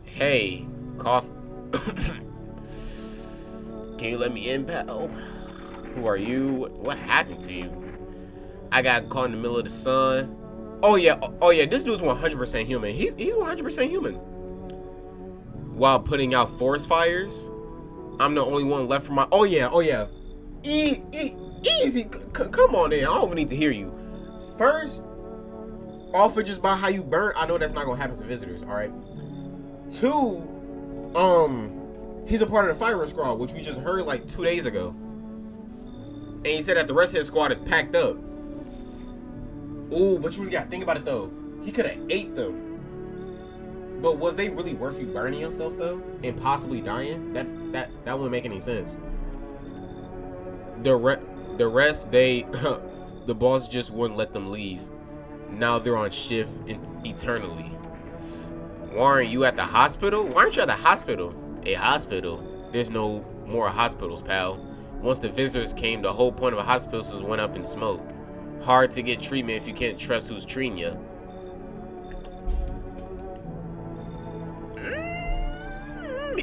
Hey, cough. Can you let me in, pal? Who are you? What happened to you? I got caught in the middle of the sun. Oh yeah, this dude's 100% human. He's 100% human. While putting out forest fires, I'm the only one left from my... Oh yeah. Easy, come on in. I don't even need to hear you. First, off of just by how you burn, I know that's not gonna happen to visitors, alright? Two, he's a part of the firing squad, which we just heard like 2 days ago. And he said that the rest of his squad is packed up. Ooh, but you really gotta think about it though. He could have ate them. But was they really worth you burning yourself though? And possibly dying? That wouldn't make any sense. The rest, they the boss just wouldn't let them leave. Now they're on shift eternally. Warren, you at the hospital? Why aren't you at the hospital? A hospital? There's no more hospitals, pal. Once the visitors came, the whole point of a hospital was went up in smoke. Hard to get treatment if you can't trust who's treating you.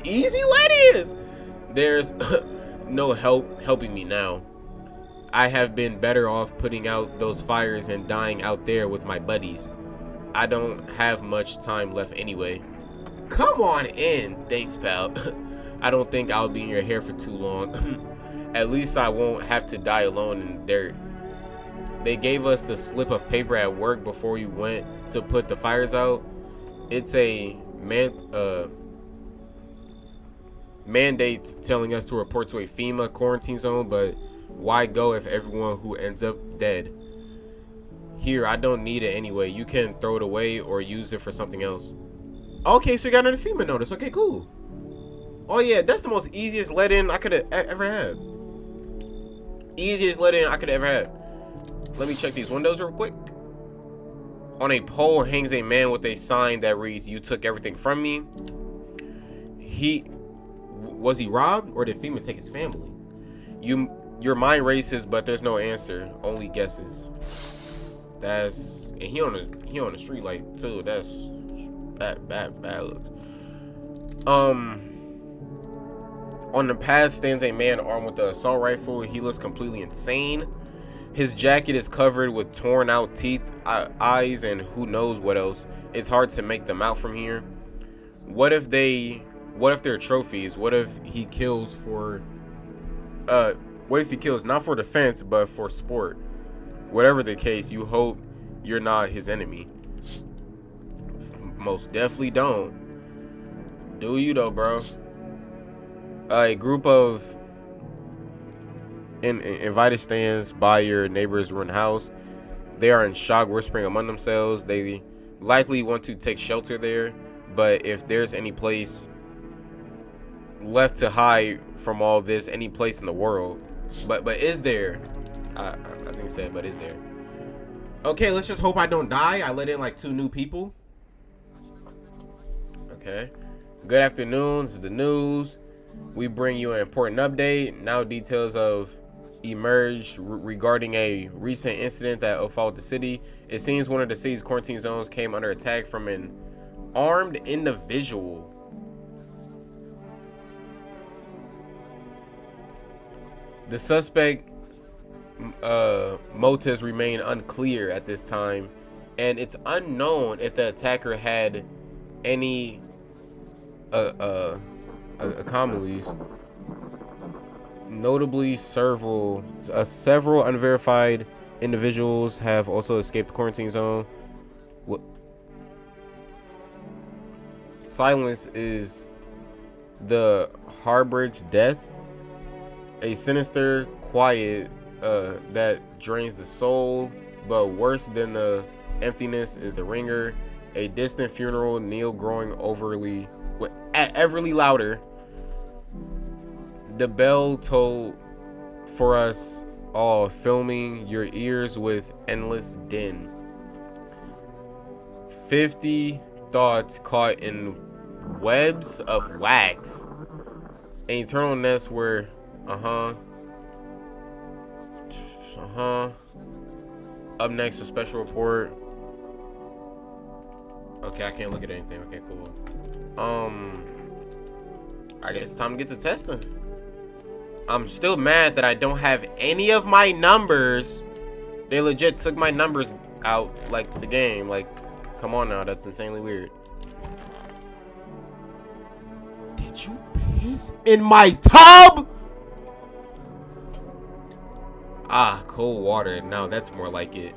Easy ladies. There's no helping me now. I have been better off putting out those fires and dying out there with my buddies. I don't have much time left anyway. Come on in. Thanks, pal. I don't think I'll be in your hair for too long. At least I won't have to die alone in dirt. They gave us the slip of paper at work before we went to put the fires out. It's a mandate telling us to report to a FEMA quarantine zone, but why go if everyone who ends up dead? Here, I don't need it anyway. You can throw it away or use it for something else. Okay, so you got another FEMA notice. Okay, cool. Oh yeah, that's the most easiest let-in I could have ever had. Easiest let-in I could have ever had. Let me check these windows real quick. On a pole hangs a man with a sign that reads, "You took everything from me." Was he robbed, or did FEMA take his family? Your mind races, but there's no answer, only guesses. And he on the street like too. That's bad looks. On the path stands a man armed with an assault rifle. He looks completely insane. His jacket is covered with torn out teeth, eyes, and who knows what else. It's hard to make them out from here. What if they're trophies? What if he kills not for defense but for sport? Whatever the case, you hope you're not his enemy. Most definitely don't. Do you though, bro? A group of invited stands by your neighbor's ruined house. They are in shock, whispering among themselves. They likely want to take shelter there, but if there's any place left to hide from all this, any place in the world, but is there? I think it said, but is there? Okay, let's just hope I don't die. I let in like 2 new people. Okay. Good afternoon. This is the news. We bring you an important update. Now details of emerged regarding a recent incident that followed the city. It seems one of the city's quarantine zones came under attack from an armed individual. The suspect motives remain unclear at this time, and it's unknown if the attacker had any anomalies. Notably, several unverified individuals have also escaped the quarantine zone. Silence is the harbor's death, a sinister quiet that drains the soul, but worse than the emptiness is the ringer, a distant funeral knell growing everly louder. The bell tolled for us all, filling your ears with endless din. 50 thoughts caught in webs of wax. An eternal nest where, Up next, a special report. Okay, I can't look at anything. Okay, cool. I guess it's time to get the testing. I'm still mad that I don't have any of my numbers. They legit took my numbers out, like the game. Like, come on now, that's insanely weird. Did you piss in my tub? Ah, cold water. Now that's more like it.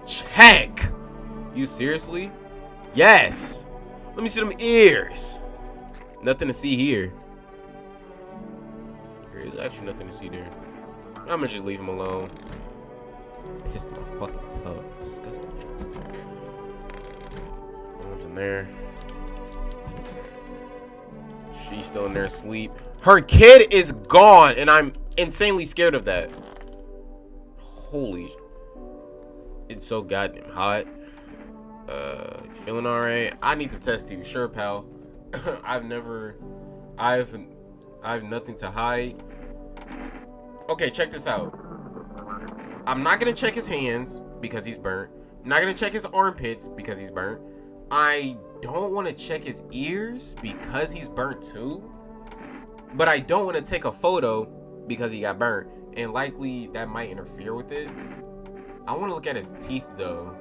Check. You seriously? Yes. Let me see them ears. Nothing to see here. There is actually nothing to see there. I'm gonna just leave him alone. Pissed in my fucking tub. Disgusting. Mom's in there. She's still in there asleep. Her kid is gone, and I'm insanely scared of that. Holy. It's so goddamn hot. Feeling alright? I need to test you. Sure, pal. I have nothing to hide. Okay, check this out. I'm not gonna check his hands because he's burnt. I'm not gonna check his armpits because he's burnt. I don't want to check his ears because he's burnt too. But I don't want to take a photo because he got burnt, and likely that might interfere with it. I want to look at his teeth though.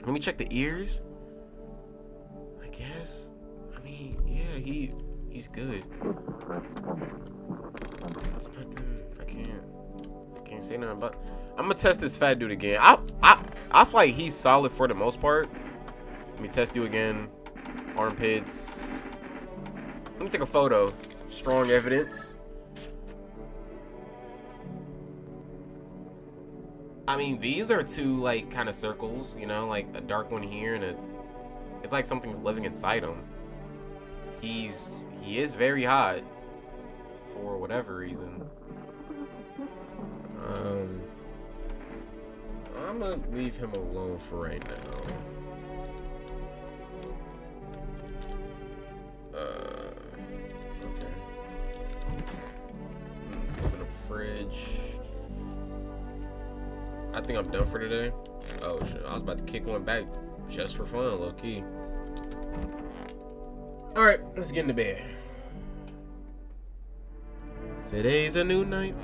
Let me check the ears. I guess. I mean, yeah, he's good. That's nothing. I can't say nothing about. I'm gonna test this fat dude again. I feel like he's solid for the most part. Let me test you again. Armpits. Let me take a photo. Strong evidence. I mean, these are 2 like kind of circles, you know, like a dark one here and it's like something's living inside him. He is very hot for whatever reason. I'm gonna leave him alone for right now. Okay. Open up the fridge. I think I'm done for today. Oh shit, I was about to kick one back just for fun, low key. Alright, let's get into bed. Today's a new night.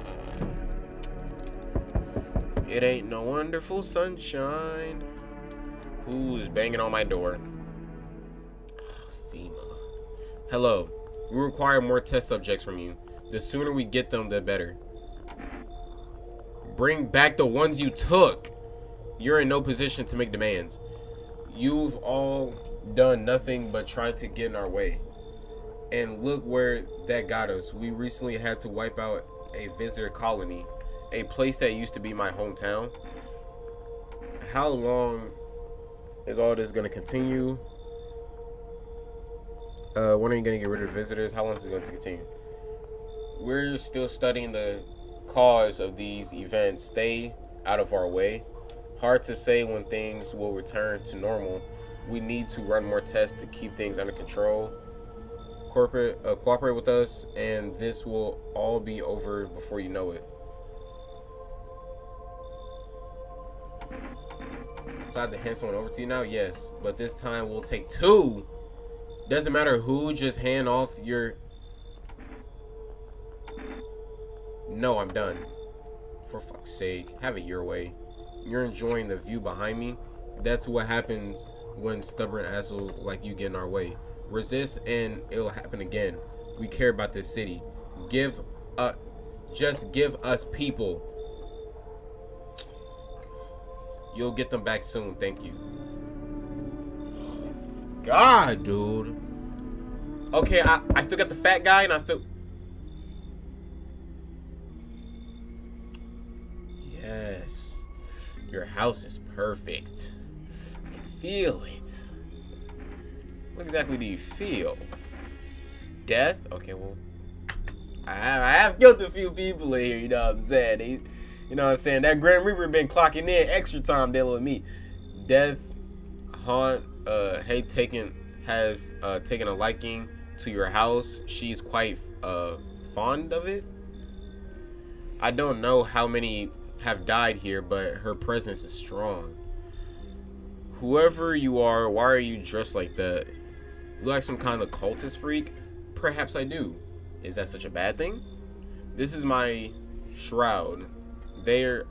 It ain't no wonderful sunshine. Who's banging on my door? FEMA. Hello. We require more test subjects from you. The sooner we get them, the better. Bring back the ones you took. You're in no position to make demands. You've all done nothing but try to get in our way. And look where that got us. We recently had to wipe out a visitor colony, a place that used to be my hometown. How long is all this going to continue? When are you going to get rid of visitors? How long is it going to continue? We're still studying the cause of these events. Stay out of our way. Hard to say when things will return to normal. We need to run more tests to keep things under control. Cooperate with us, and this will all be over before you know it. So I have to hand someone over to you now? Yes, but this time we'll take 2. Doesn't matter who, just hand off your... No, I'm done. For fuck's sake, have it your way. You're enjoying the view behind me. That's what happens when stubborn assholes like you get in our way. Resist and it'll happen again. We care about this city. Just give us people. You'll get them back soon. Thank you. God, dude. Okay, I still got the fat guy and I still... Yes. Your house is perfect. I can feel it. What exactly do you feel? Death? Okay, well, I have killed a few people in here, you know what I'm saying? You know what I'm saying? That Grim Reaper been clocking in extra time dealing with me. Death, Haunt, has taken a liking to your house. She's quite fond of it. I don't know how many have died here, but her presence is strong. Whoever you are, why are you dressed like that? You like some kind of cultist freak? Perhaps I do. Is that such a bad thing? This is my shroud. There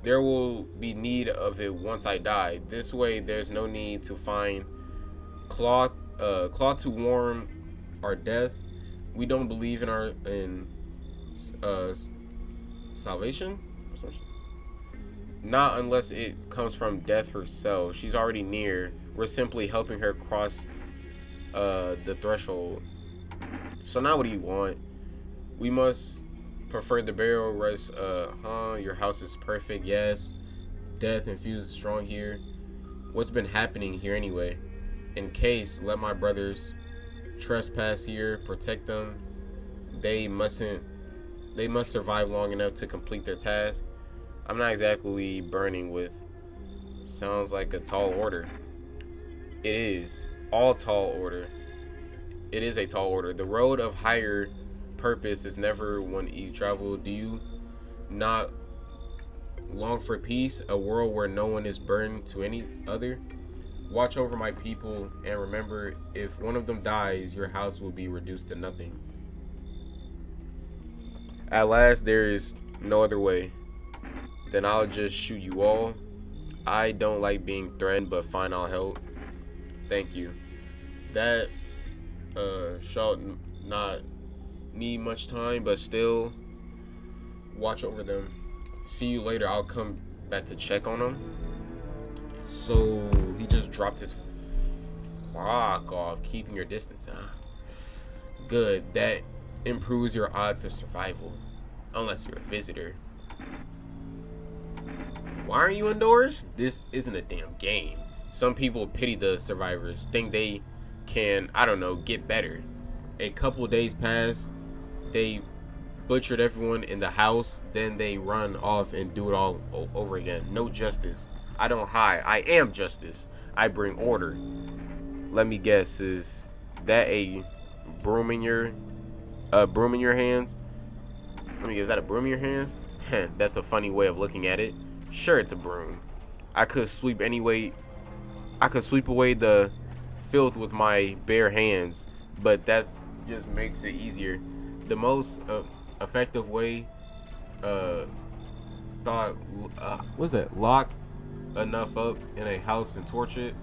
will be need of it once I die. This way, there's no need to find cloth to warm our death. We don't believe in salvation. Not unless it comes from death herself. She's already near. We're simply helping her cross the threshold. So now what do you want? We must prefer the burial rest. Your house is perfect. Yes. Death infuses strong here. What's been happening here anyway? In case, let my brothers trespass here. Protect them. They must survive long enough to complete their task. I'm not exactly burning with. Sounds like a tall order. It is. All tall order. It is a tall order. The road of higher purpose is never one you travel. Do you not long for peace? A world where no one is burdened to any other? Watch over my people and remember, if one of them dies, your house will be reduced to nothing. At last, there is no other way. Then I'll just shoot you all. I don't like being threatened, but fine, I'll help. Thank you. That shall not need much time, but still watch over them. See you later. I'll come back to check on them. So he just dropped his fuck off, keeping your distance, huh? Good. That improves your odds of survival, unless you're a visitor. Why aren't you indoors? This isn't a damn game. Some people pity the survivors, think they can, I don't know, get better. A couple days pass, they butchered everyone in the house, then they run off and do it all over again. No justice. I don't hide. I am justice. I bring order. Let me guess, is that a broom in your hands? Let me guess, is that a broom in your hands? That's a funny way of looking at it. Sure, it's a broom. I could sweep away the filth with my bare hands, but that just makes it easier. The most effective way, lock enough up in a house and torch it,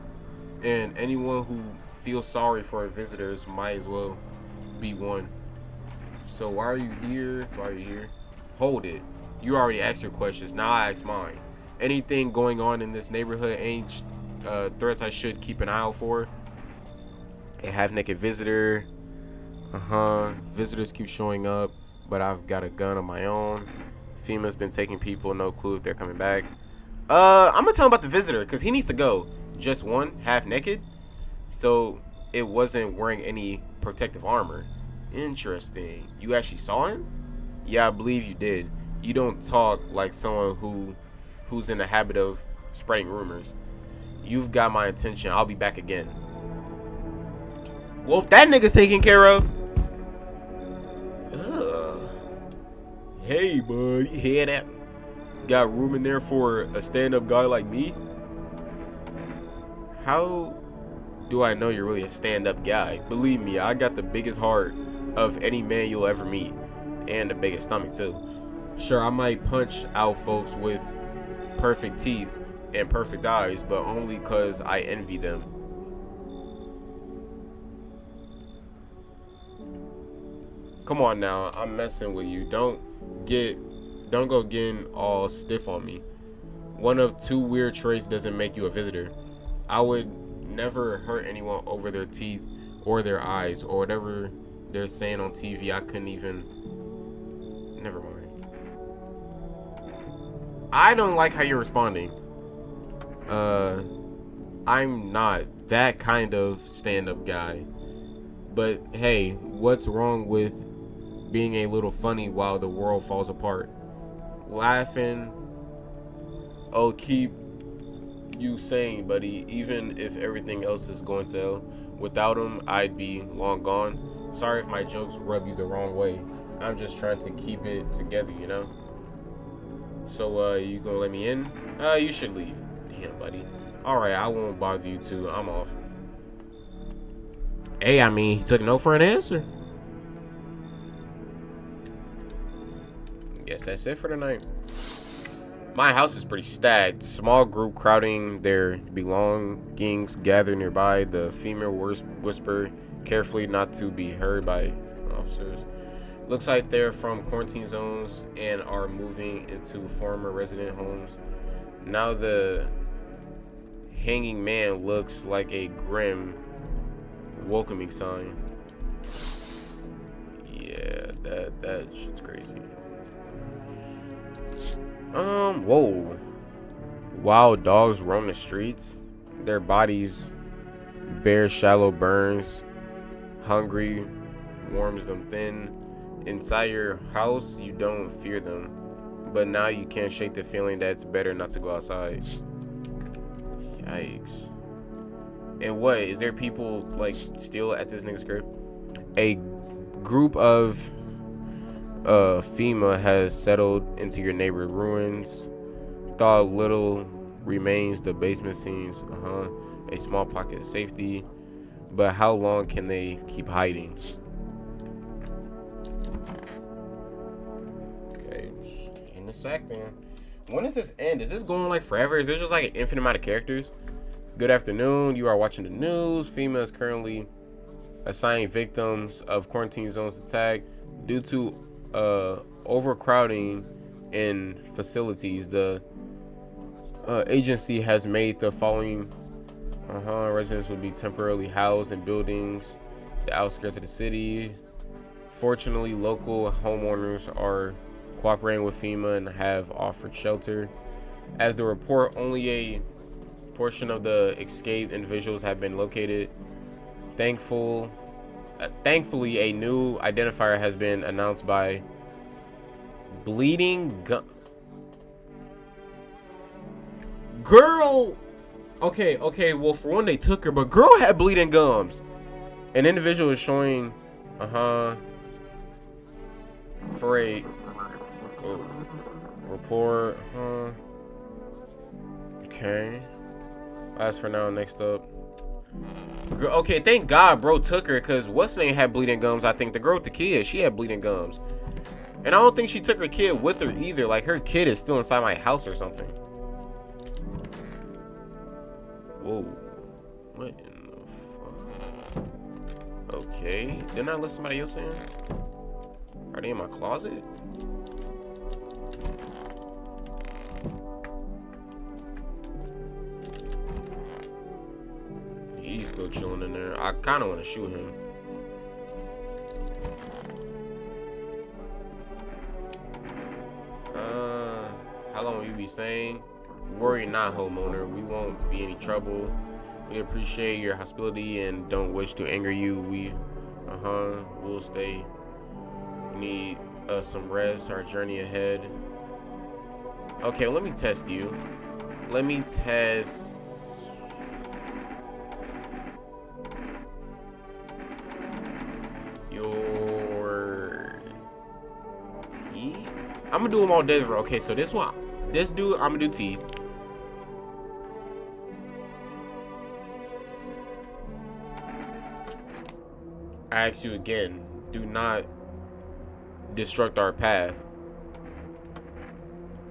and anyone who feels sorry for visitors might as well be one. So why are you here? So why are you here? Hold it. You already asked your questions. Now I ask mine. Anything going on in this neighborhood? Any threats I should keep an eye out for? A half-naked visitor. Visitors keep showing up, but I've got a gun of my own. FEMA's been taking people. No clue if they're coming back. I'm gonna tell him about the visitor because he needs to go. Just one, half-naked. So it wasn't wearing any protective armor. Interesting. You actually saw him? Yeah, I believe you did. You don't talk like someone who's in the habit of spreading rumors. You've got my attention. I'll be back again. Well, if that nigga's taken care of. Ugh. Hey, bud, you hear that? Got room in there for a stand-up guy like me? How do I know you're really a stand-up guy? Believe me, I got the biggest heart of any man you'll ever meet. And the biggest stomach, too. Sure, I might punch out folks with perfect teeth and perfect eyes, but only because I envy them. Come on now, I'm messing with you. Don't go getting all stiff on me. One of two weird traits doesn't make you a visitor. I would never hurt anyone over their teeth or their eyes or whatever they're saying on TV. I couldn't even. Never mind. I don't like how you're responding. I'm not that kind of stand-up guy. But hey, what's wrong with being a little funny while the world falls apart? Laughing. I'll keep you sane, buddy, even if everything else is going to hell. Without him, I'd be long gone. Sorry if my jokes rub you the wrong way. I'm just trying to keep it together, you know? So, you gonna let me in? You should leave. Damn, buddy. Alright, I won't bother you too. I'm off. Hey, I mean, he took no for an answer. Guess that's it for tonight. My house is pretty stacked. Small group crowding their belongings gather nearby. The female whisper carefully not to be heard by officers. Looks like they're from quarantine zones and are moving into former resident homes. Now the hanging man looks like a grim welcoming sign. Yeah, that shit's crazy. Whoa. Wild dogs roam the streets. Their bodies bear shallow burns. Hungry warms them thin. Inside your house, you don't fear them. But now you can't shake the feeling that it's better not to go outside. Yikes. And what? Is there people, like, still at this nigga's crib? A group of FEMA has settled into your neighborhood ruins. Thought little remains. The basement seems a small pocket of safety, but how long can they keep hiding? Okay, in a sec, man. When does this end? Is this going like forever? Is there just like an infinite amount of characters? Good afternoon. You are watching the news. FEMA is currently assigning victims of quarantine zones attack due to overcrowding in facilities. The agency has made the following residents will be temporarily housed in buildings the outskirts of the city. Fortunately, local homeowners are cooperating with FEMA and have offered shelter. As the report, only a portion of the escaped individuals have been located. Thankfully, a new identifier has been announced by Bleeding Gum. Girl! Okay, well, for one, they took her, but girl had bleeding gums. An individual is showing, for a report, okay. As for now, next up. Okay, thank God bro took her, because what's name had bleeding gums. I think the girl with the kid, she had bleeding gums. And I don't think she took her kid with her either. Like, her kid is still inside my house or something. Whoa. What in the fuck? Okay. Didn't I let somebody else in? Are they in my closet? He's still chilling in there. I kind of want to shoot him. How long will you be staying? Worry not, homeowner. We won't be any trouble. We appreciate your hospitality and don't wish to anger you. We'll stay. We need some rest. Our journey ahead. Okay, let me test you. Let me test. Your teeth. I'm gonna do them all different. Okay, so this dude, I'm gonna do teeth. I ask you again, do not destruct our path.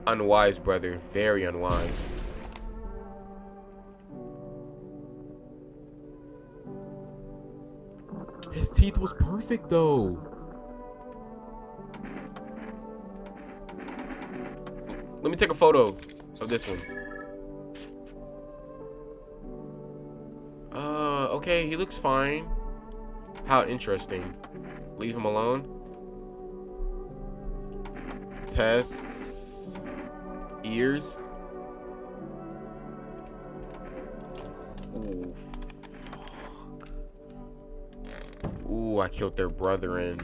Unwise, brother. Very unwise. His teeth was perfect, though. Let me take a photo of this one. Okay, he looks fine. How interesting. Leave him alone. Tests. Ears. Ooh, fuck. Ooh, I killed their brethren.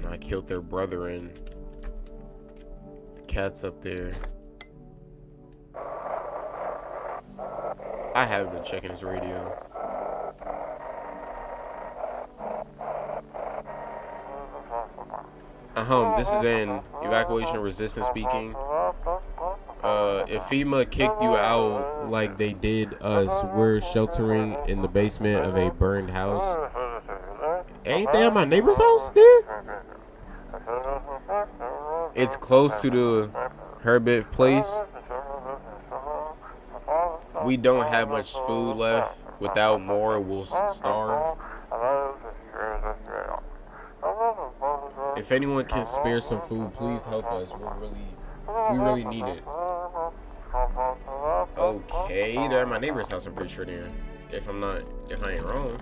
The cat's up there. I haven't been checking his radio. This is an evacuation resistance speaking. If FEMA kicked you out like they did us, we're sheltering in the basement of a burned house. Ain't they at my neighbor's house, dude? It's close to the Herbert place. We don't have much food left. Without more, we'll starve. If anyone can spare some food, please help us. We really need it. Okay, they're at my neighbor's house, I'm pretty sure then. If I ain't wrong.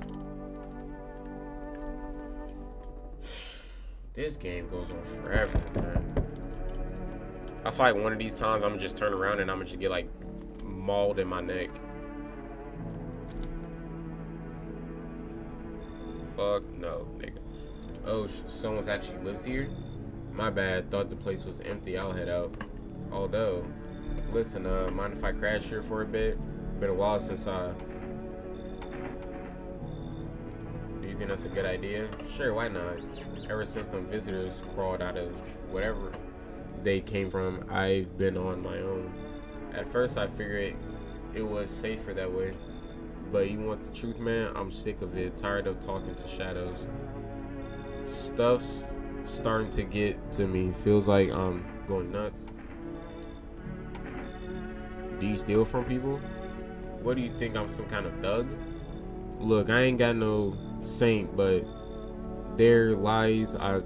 This game goes on forever, man. I feel like one of these times I'm gonna just turn around and I'm gonna just get like mauled in my neck. Fuck no, nigga. Oh, someone's actually lives here? My bad, thought the place was empty. I'll head out. Although, listen, mind if I crash here for a bit? Been a while since I... Do you think that's a good idea? Sure, why not? Ever since them visitors crawled out of whatever they came from, I've been on my own. At first, I figured it was safer that way. But you want the truth, man? I'm sick of it. Tired of talking to shadows. Stuff's starting to get to me. Feels like I'm going nuts. Do you steal from people? What do you think? I'm some kind of thug? Look, I ain't got no saint, but there's lines I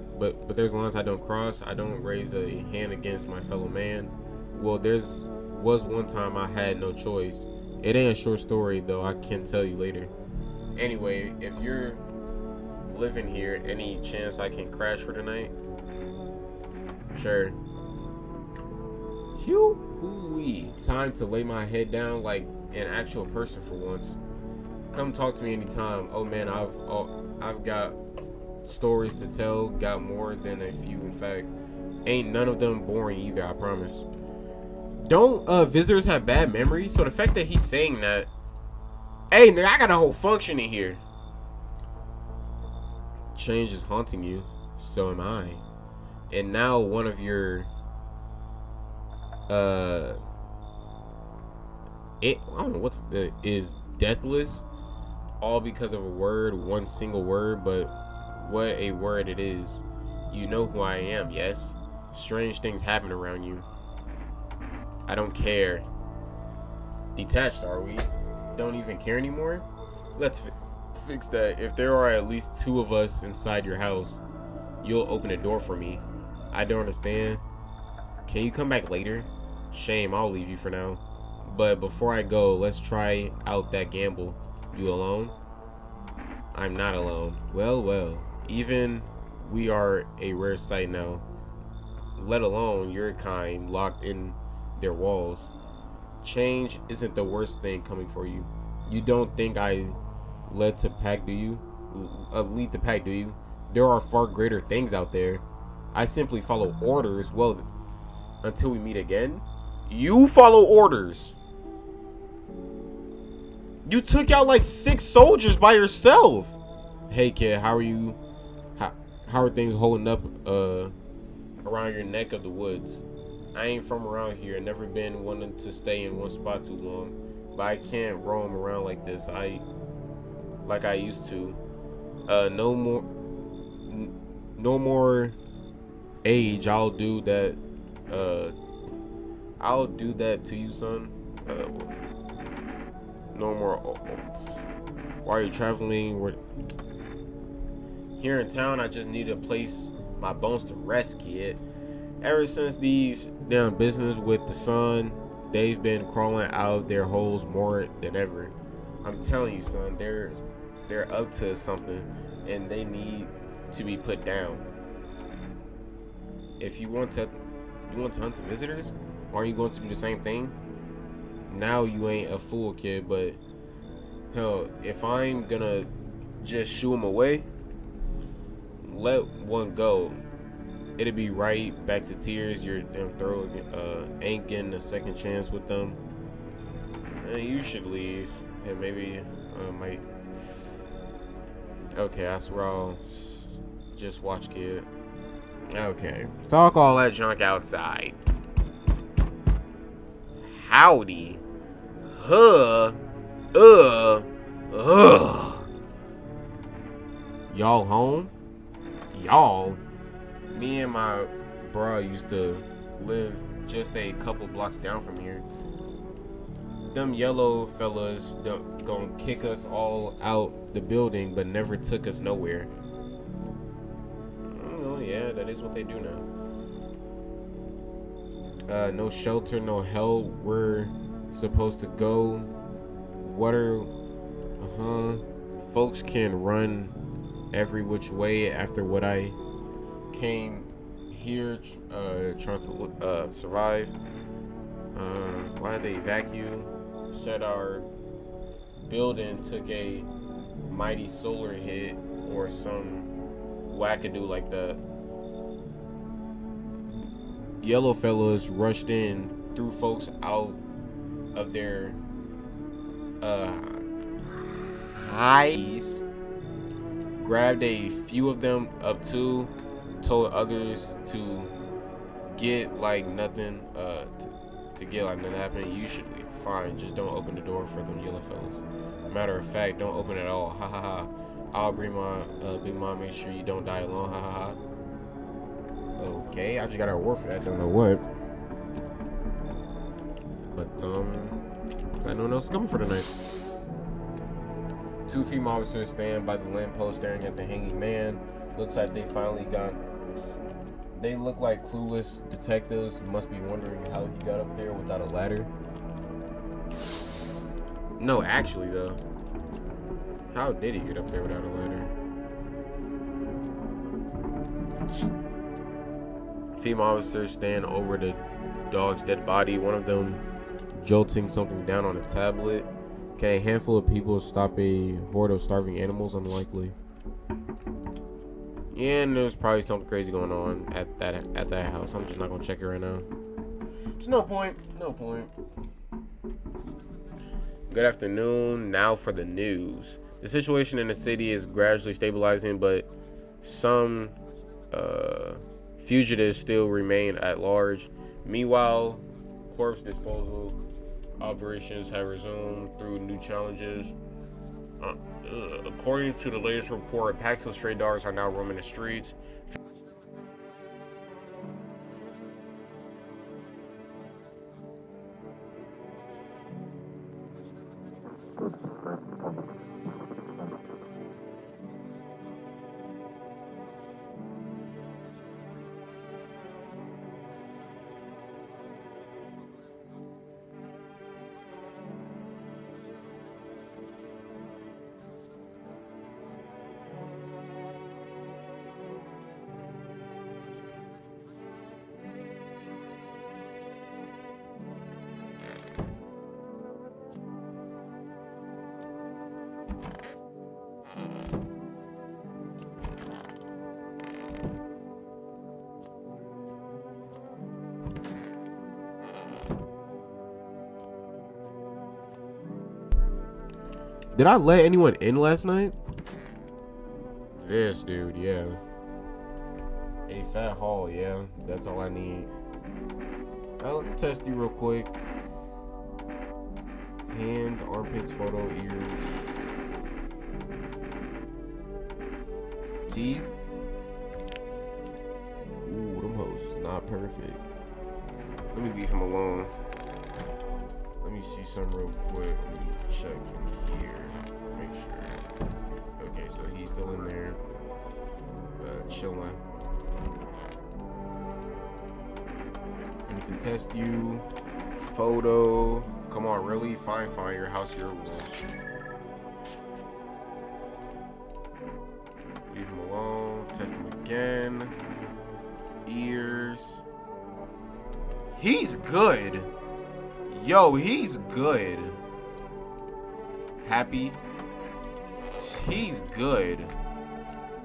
don't cross. I don't raise a hand against my fellow man. Well, was one time I had no choice. It ain't a short story though. I can tell you later. Anyway, if you're living here, any chance I can crash for tonight? Sure. Hoo-wee. Time to lay my head down like an actual person for once. Come talk to me anytime. Oh man, I've got stories to tell. Got more than a few, in fact. Ain't none of them boring either, I promise. Don't visitors have bad memories? So the fact that he's saying that, hey, nigga, I got a whole function in here. Change is haunting you. So am I. And now one of your I don't know what is deathless, all because of a word, one single word, but what a word it is. You know who I am, yes? Strange things happen around you. I don't care. Detached, are we? Don't even care anymore? Let's fix that. If there are at least two of us inside your house, you'll open a door for me. I don't understand. Can you come back later? Shame, I'll leave you for now. But before I go, let's try out that gamble. You alone? I'm not alone. Well, well. Even we are a rare sight now. Let alone your kind locked in their walls. Change isn't the worst thing coming for you. You don't think I led to pack, do you? Lead the pack, do you? There are far greater things out there. I simply follow orders. Well, until we meet again. You follow orders. You took out like 6 soldiers by yourself. Hey kid, how are you? How are things holding up around your neck of the woods? I ain't from around here. Never been wanting to stay in one spot too long. But I can't roam around like this. Like I used to. No more age. I'll do that. I'll do that to you, son. No more. Why are you traveling? Here in town, I just need to place my bones to rest, kid. Ever since these damn business with the sun, they've been crawling out of their holes more than ever. I'm telling you, son, they're up to something, and they need to be put down. If you want to hunt the visitors, aren't you going to do the same thing? Now you ain't a fool, kid, but hell, if I'm gonna just shoo them away, let one go. It'll be right back to tears. Your damn throat ain't getting a second chance with them. And you should leave. And maybe might. Okay, I swear I'll just watch, kid. Okay, talk all that junk outside. Howdy. Huh. Y'all home? Y'all? Me and my bro used to live just a couple blocks down from here. Them yellow fellas gonna kick us all out the building, but never took us nowhere. Oh yeah, that is what they do now. No shelter, no help. We're supposed to go. Water. Folks can run every which way after what I came here trying to survive. Why did they evacuate? Said our building took a mighty solar hit or some wackadoo like that. Yellow fellas rushed in, threw folks out of their highs, grabbed a few of them up too, told others to get like nothing to get like nothing happened. You should leave. Fine, just don't open the door for them yellow fellas. Matter of fact, don't open at all. Ha ha ha. I'll bring my big mom, make sure you don't die alone. Ha ha ha. Okay, I just got a reward for that. Don't know what. But I know no one's coming for the night. 2 female officers stand by the lamppost staring at the hanging man. Looks like they finally got. They look like clueless detectives who must be wondering how he got up there without a ladder. No, actually though. How did he get up there without a ladder? Female officers stand over the dog's dead body. One of them jolting something down on a tablet. Can a handful of people stop a horde of starving animals? Unlikely. Yeah, and there's probably something crazy going on at that house. I'm just not gonna check it right now. It's no point. No point. Good afternoon. Now for the news. The situation in the city is gradually stabilizing, but some fugitives still remain at large. Meanwhile, corpse disposal operations have resumed through new challenges. According to the latest report, packs of stray dogs are now roaming the streets. Did I let anyone in last night? This dude, yeah. A fat haul, yeah. That's all I need. Let me test you real quick. Hands, armpits, photo, ears. Teeth. Ooh, them hoes is not perfect. Let me leave him alone. Let me see some real quick. Let me check in here. Make sure. Okay, so he's still in there. Chilling. I need to test you. Photo. Come on, really? Fine, your house, your rules. Leave him alone. Test him again. Ears. He's good. Yo, he's good. Happy. He's good.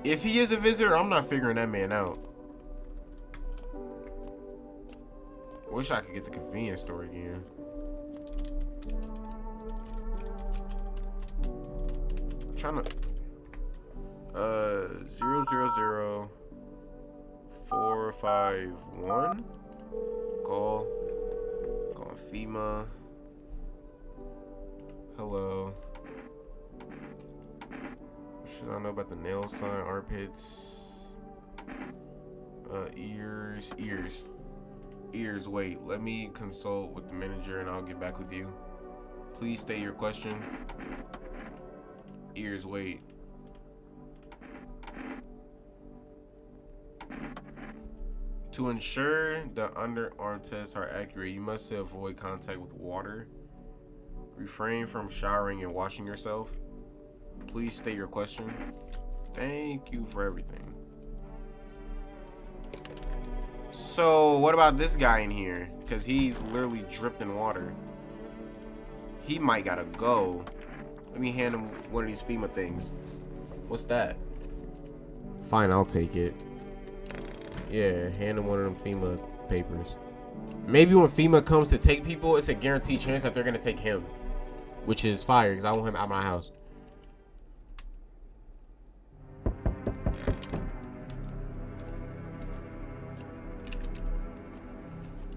If he is a visitor, I'm not figuring that man out. Wish I could get the convenience store again. I'm trying to 000451. Call FEMA. Hello. Should I know about the nail sign, armpits, ears. Wait, let me consult with the manager and I'll get back with you. Please state your question. Ears, wait. To ensure the underarm tests are accurate, you must avoid contact with water. Refrain from showering and washing yourself. Please state your question. Thank you for everything. So, what about this guy in here? Because he's literally dripped in water. He might gotta go. Let me hand him one of these FEMA things. What's that? Fine, I'll take it. Yeah, hand him one of them FEMA papers. Maybe when FEMA comes to take people, it's a guaranteed chance that they're gonna take him. Which is fire, because I want him out of my house.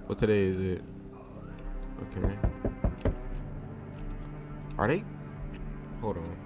What today is it? Okay. Are they? Hold on.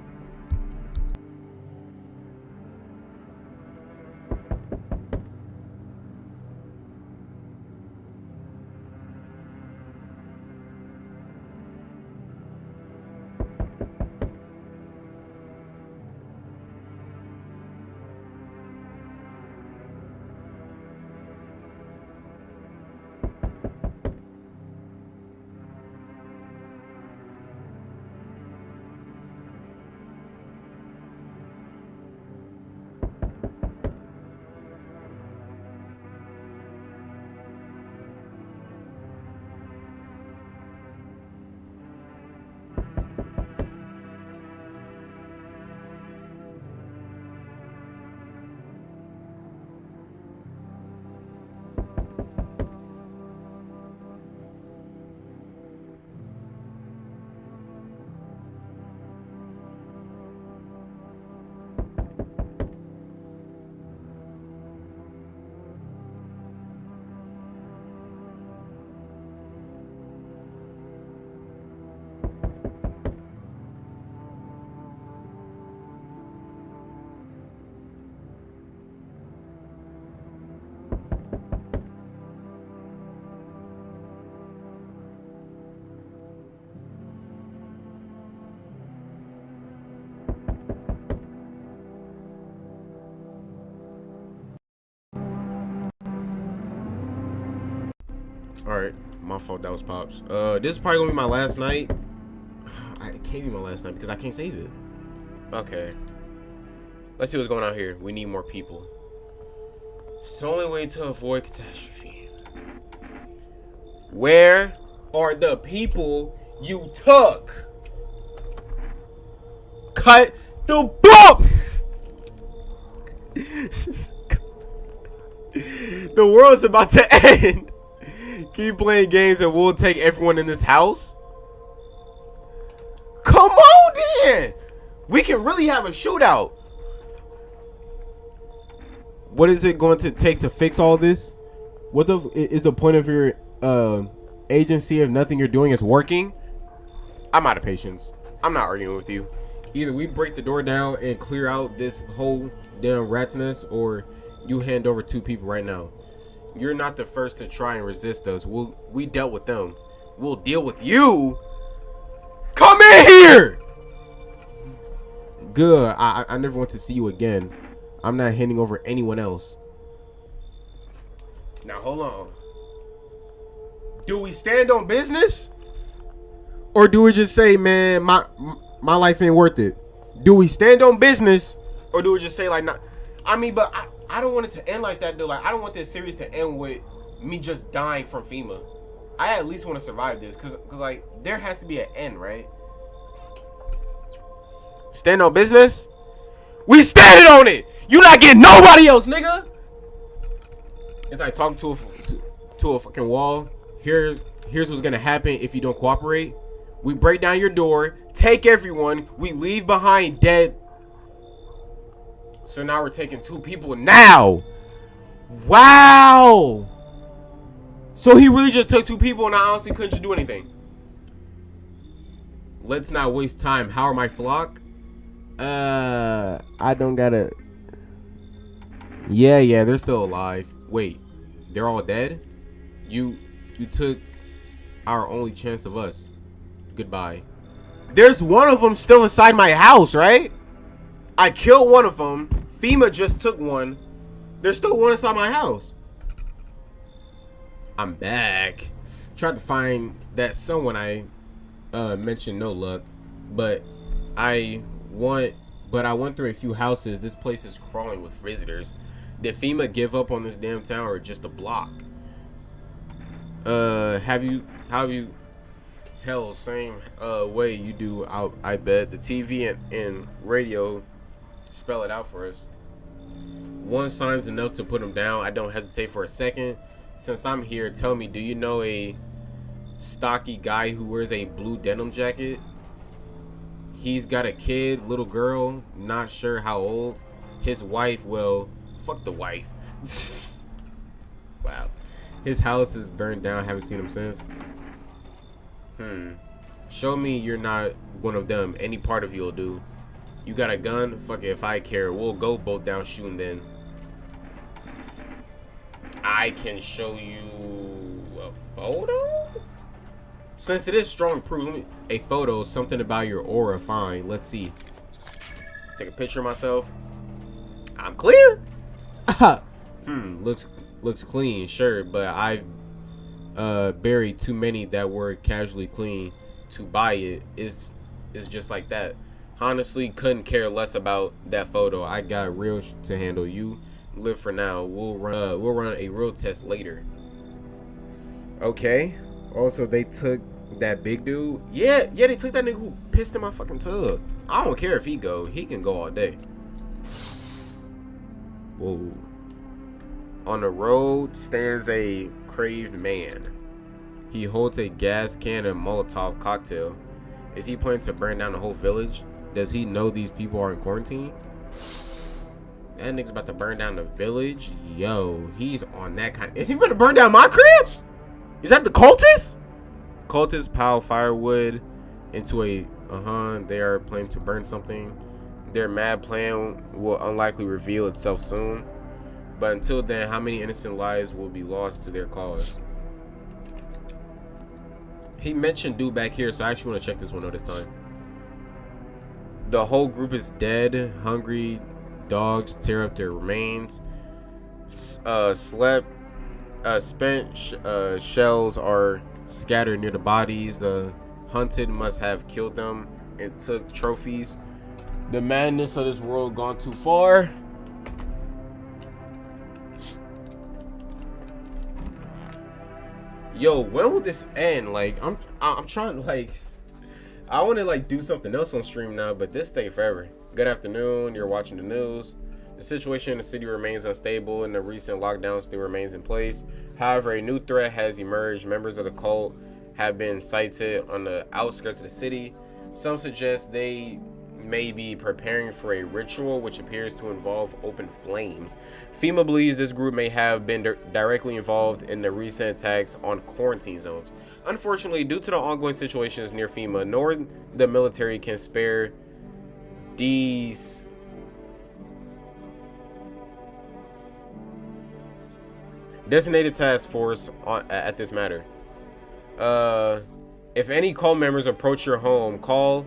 Alright, my fault, that was Pops. This is probably gonna be my last night. It can't be my last night because I can't save it. Okay. Let's see what's going on here. We need more people. It's the only way to avoid catastrophe. Where are the people you took? Cut the book! The world's about to end. Keep playing games and we'll take everyone in this house. Come on, then. We can really have a shootout. What is it going to take to fix all this? What is the point of your agency if nothing you're doing is working? I'm out of patience. I'm not arguing with you. Either we break the door down and clear out this whole damn rat's nest, or you hand over 2 people right now. You're not the first to try and resist us. We dealt with them. We'll deal with you. Come in here. Good. I never want to see you again. I'm not handing over anyone else. Now hold on. Do we stand on business? Or do we just say, man, my life ain't worth it? Do we stand on business? Or do we just say, like, not? I mean, but I don't want it to end like that, though. Like, I don't want this series to end with me just dying from FEMA. I at least want to survive this. Because, like, there has to be an end, right? Stand on business? We standing on it! You not getting nobody else, nigga! It's like talking to a fucking wall. Here's what's gonna happen if you don't cooperate. We break down your door, take everyone, we leave behind dead. So now we're taking 2 people now. Wow. So he really just took 2 people and I honestly couldn't just do anything. Let's not waste time. How are my flock? I don't gotta. Yeah, they're still alive. Wait, they're all dead? You took our only chance of us. Goodbye. There's one of them still inside my house, right? I killed one of them. FEMA just took one. There's still one inside my house. I'm back. Tried to find that someone I mentioned, no luck. But I went through a few houses. This place is crawling with visitors. Did FEMA give up on this damn town or just a block? How have you hell, same way you do, I bet. The TV and radio spell it out for us. One sign's enough to put them down. I don't hesitate for a second. Since I'm here, tell me, do you know a stocky guy who wears a blue denim jacket? He's got a kid, little girl, not sure how old. His wife, well, fuck the wife. Wow. His house is burned down, haven't seen him since. Show me you're not one of them. Any part of you'll do. You got a gun? Fuck it, if I care. We'll go both down shooting then. I can show you a photo? Since it is strong proof, let me, a photo, something about your aura, fine. Let's see. Take a picture of myself. I'm clear. Looks clean, sure, but I've buried too many that were casually clean to buy it. It's just like that. Honestly, couldn't care less about that photo. I got real to handle. You live for now. We'll run a real test later. Okay. Also, they took that big dude. Yeah, they took that nigga who pissed in my fucking tub. I don't care if he go. He can go all day. Whoa. On the road stands a craved man. He holds a gas can and Molotov cocktail. Is he planning to burn down the whole village? Does he know these people are in quarantine? That nigga's about to burn down the village. Yo, he's on that kind. Is he gonna burn down my crib? Is that the cultists? Cultists pile firewood into a they are planning to burn something. Their mad plan will unlikely reveal itself soon. But until then, how many innocent lives will be lost to their cause? He mentioned dude back here, so I actually want to check this one out this time. The whole group is dead. Hungry dogs tear up their remains. Spent shells are scattered near the bodies. The hunted must have killed them and took trophies. The madness of this world gone too far. Yo, when will this end? Like, I'm trying to, like, I want to, like, do something else on stream now, but this stay forever. Good afternoon. You're watching the news. The situation in the city remains unstable and the recent lockdown still remains in place. However, a new threat has emerged. Members of the cult have been sighted on the outskirts of the city. Some suggest they may be preparing for a ritual which appears to involve open flames. FEMA believes this group may have been directly involved in the recent attacks on quarantine zones. Unfortunately, due to the ongoing situations near FEMA, nor the military can spare these designated task force at this matter. If any cult members approach your home, call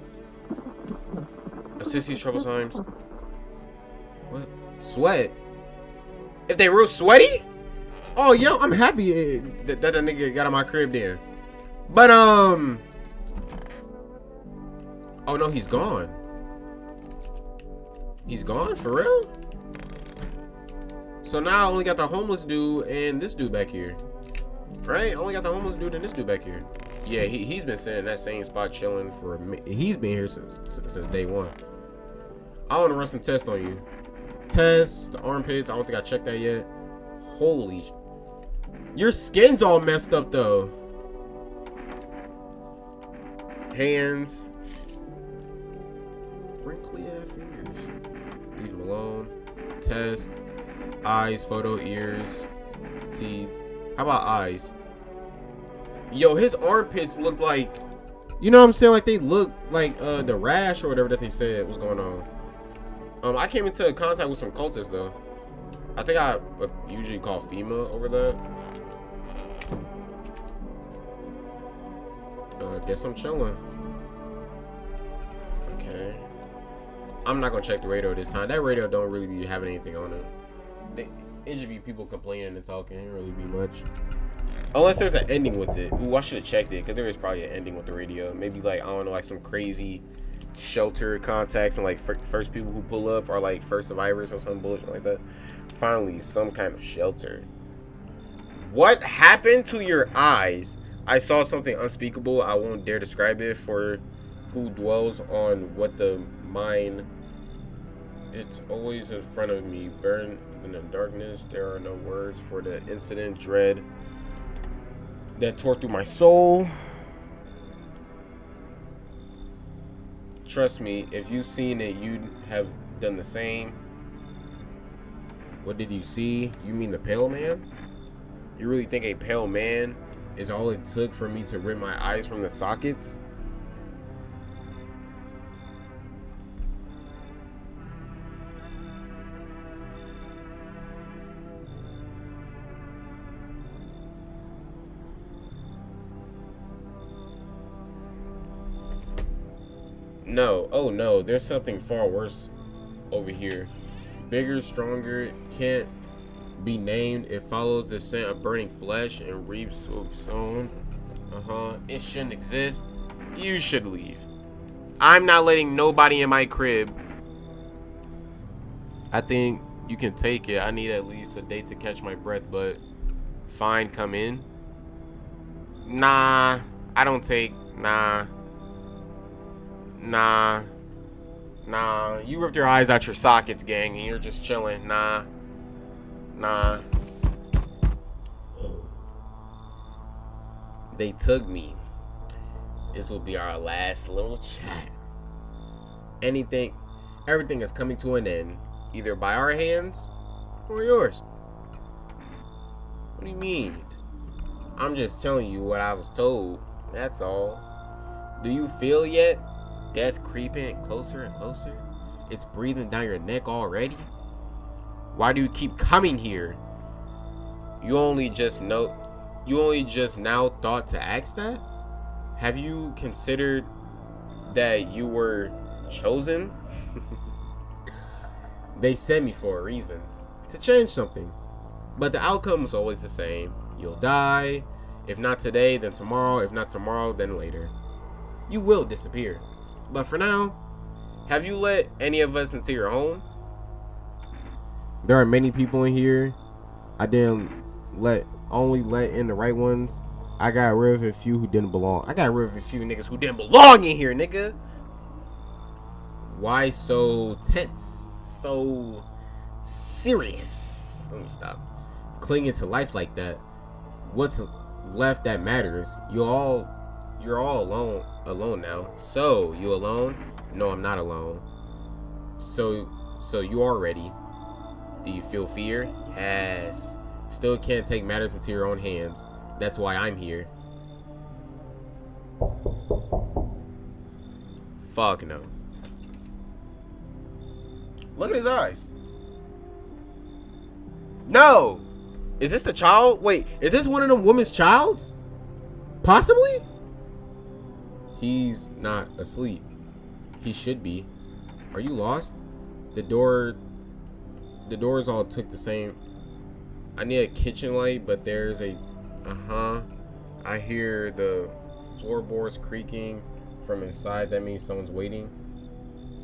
assist these trouble times. What? Sweat? If they real sweaty? Oh, yo, I'm happy that nigga got on my crib then. But, oh no, he's gone. He's gone? For real? So now I only got the homeless dude and this dude back here. Right? I only got the homeless dude and this dude back here. Yeah, he's been sitting in that same spot chilling for a minute. He's been here since day one. I want to run some tests on you. Test the armpits. I don't think I checked that yet. Holy, your skin's all messed up though. Hands, wrinkly ass fingers. Leave him alone. Test. Eyes, photo, ears, teeth. How about eyes? Yo, his armpits look like, you know what I'm saying? Like they look like the rash or whatever that they said was going on. I came into contact with some cultists though. I think I usually call FEMA over that. Guess I'm chilling. Okay. I'm not gonna check the radio this time. That radio don't really be having anything on it. It should be people complaining and talking. It don't really be much. Unless there's an ending with it. Ooh, I should have checked it because there is probably an ending with the radio. Maybe like, I don't know, like some crazy shelter contacts and like first people who pull up are like first survivors or some bullshit like that. Finally, some kind of shelter. What happened to your eyes? I saw something unspeakable. I won't dare describe it for who dwells on what the mind. It's always in front of me, burned in the darkness. There are no words for the incident, dread that tore through my soul. Trust me, if you've seen it, you'd have done the same. What did you see? You mean the pale man? You really think a pale man is all it took for me to rip my eyes from the sockets? No, oh no, there's something far worse over here. Bigger, stronger, can't be named. It follows the scent of burning flesh and reaps soon. It shouldn't exist. You should leave. I'm not letting nobody in my crib. I think you can take it. I need at least a day to catch my breath, but fine, come in. Nah, I don't take. Nah, you ripped your eyes out your sockets, gang, and you're just chilling. Nah. They took me. This will be our last little chat. Everything is coming to an end, either by our hands or yours. What do you mean? I'm just telling you what I was told. That's all. Do you feel yet? Death creeping closer and closer. It's breathing down your neck already. Why do you keep coming here? You only just now thought to ask that? Have you considered that you were chosen? They sent me for a reason, to change something. But the outcome is always the same. You'll die. If not today, then tomorrow. If not tomorrow, then later. You will disappear. But for now, have you let any of us into your home? There are many people in here. I didn't only let in the right ones. I got rid of a few who didn't belong. I got rid of a few niggas who didn't belong in here, nigga. Why so tense? So serious? Let me stop. Clinging to life like that. What's left that matters? You You're all alone now. So, you alone? No, I'm not alone. So you are ready. Do you feel fear? Yes. Still can't take matters into your own hands. That's why I'm here. Fuck no. Look at his eyes. No! Is this the child? Wait, is this one of them woman's childs? Possibly? He's not asleep. He should be. Are you lost? The doors all took the same. I need a kitchen light, but there's a I hear the floorboards creaking from inside. That means someone's waiting.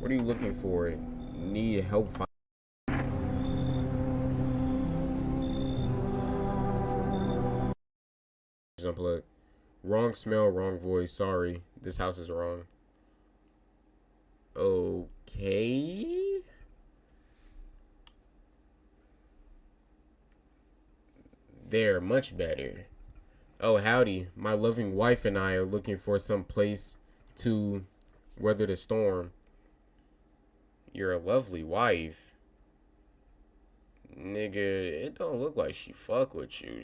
What are you looking for? Need help finding? Unplug. Wrong smell, wrong voice. Sorry. This house is wrong. Okay. There, much better. Oh, howdy. My loving wife and I are looking for some place to weather the storm. You're a lovely wife. Nigga, it don't look like she fuck with you.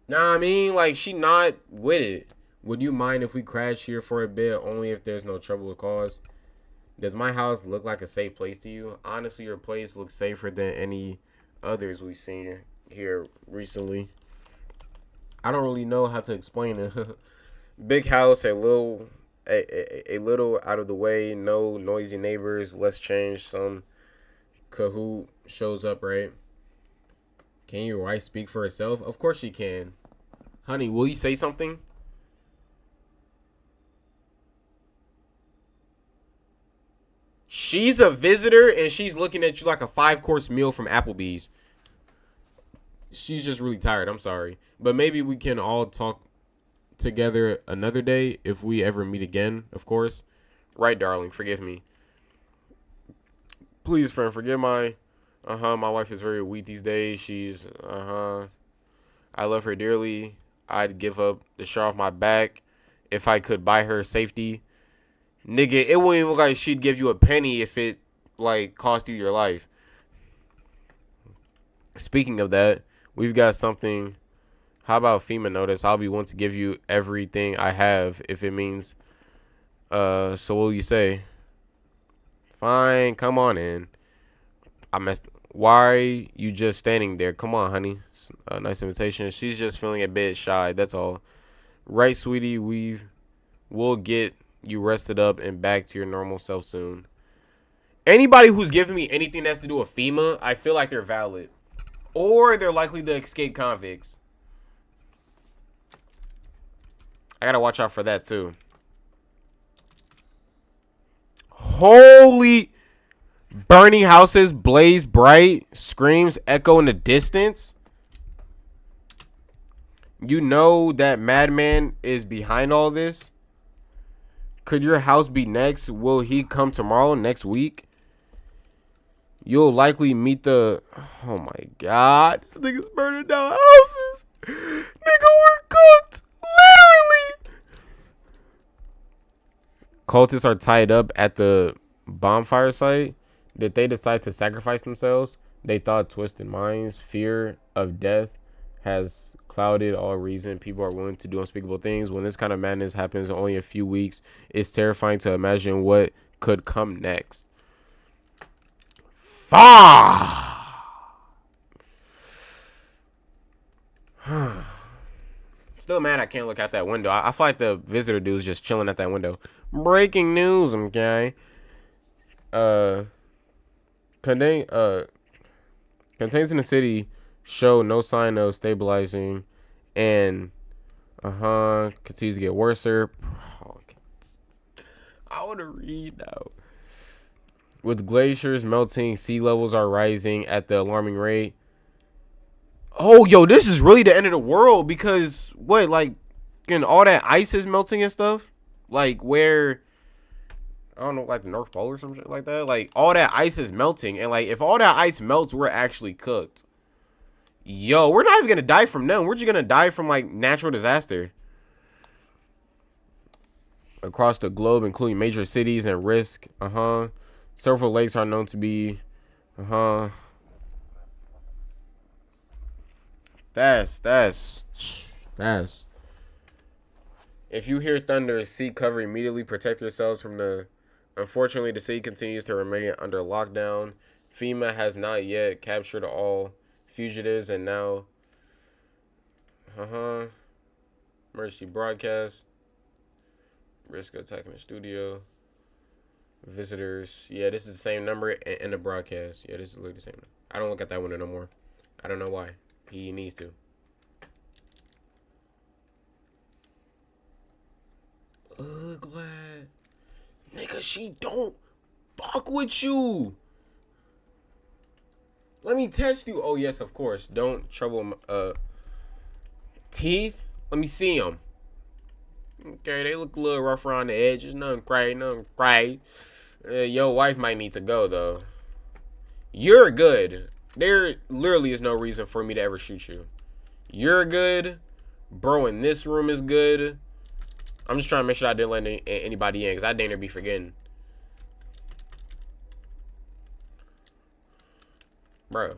Nah, I mean, like, she not with it. Would you mind if we crash here for a bit, only if there's no trouble to cause? Does my house look like a safe place to you? Honestly, your place looks safer than any others we've seen here recently. I don't really know how to explain it. Big house, a little out of the way, no noisy neighbors. Let's change. Some Kahoot shows up, right? Can your wife speak for herself? Of course she can. Honey, will you say something? She's a visitor and she's looking at you like a 5-course meal from Applebee's. She's just really tired. I'm sorry. But maybe we can all talk together another day if we ever meet again, of course. Right, darling. Forgive me. Please, friend, forgive my wife is very weak these days. She's, I love her dearly. I'd give up the shirt off my back if I could buy her safety. Nigga, it wouldn't even look like she'd give you a penny if it, like, cost you your life. Speaking of that, we've got something. How about FEMA notice? I'll be one to give you everything I have if it means, so what will you say? Fine, come on in. I messed. Why are you just standing there? Come on, honey. Nice invitation. She's just feeling a bit shy. That's all. Right, sweetie. We'll get you rested up and back to your normal self soon. Anybody who's giving me anything that has to do with FEMA, I feel like they're valid, or they're likely to escape convicts. I gotta watch out for that too. Holy. Burning houses blaze bright, screams echo in the distance. You know that madman is behind all this? Could your house be next? Will he come tomorrow, next week? You'll likely meet the... Oh my god. This nigga's burning down houses. Nigga, we're cooked. Literally. Cultists are tied up at the bonfire site. Did they decide to sacrifice themselves? They thought twisted minds, fear of death has clouded all reason. People are willing to do unspeakable things. When this kind of madness happens in only a few weeks, it's terrifying to imagine what could come next. Still mad I can't look out that window. I feel like the visitor dude's just chilling at that window. Breaking news, okay? Contains in the city show no sign of stabilizing and continues to get worse. I want to read now. With glaciers melting, sea levels are rising at the alarming rate. Oh, yo, this is really the end of the world because what, like, and all that ice is melting and stuff? Like, where, I don't know, like the North Pole or some shit like that? Like, all that ice is melting, and, like, if all that ice melts, we're actually cooked. Yo, we're not even gonna die from them. We're just gonna die from like natural disaster across the globe, including major cities and risk. Several lakes are known to be. That's. If you hear thunder, seek cover immediately. Protect yourselves from the. Unfortunately, the city continues to remain under lockdown. FEMA has not yet captured all fugitives, and now. Emergency broadcast. Risk of attacking the studio. Visitors. Yeah, this is the same number in the broadcast. Yeah, this is literally the same. I don't look at that window no more. I don't know why. He needs to. Glad. Nigga, she don't fuck with you. Let me test you. Oh, yes, of course. Don't trouble teeth. Let me see them. Okay, they look a little rough around the edges. Nothing crazy. Your wife might need to go, though. You're good. There literally is no reason for me to ever shoot you. You're good. Bro in this room is good. I'm just trying to make sure I didn't let anybody in, because I dare be forgetting. Bro.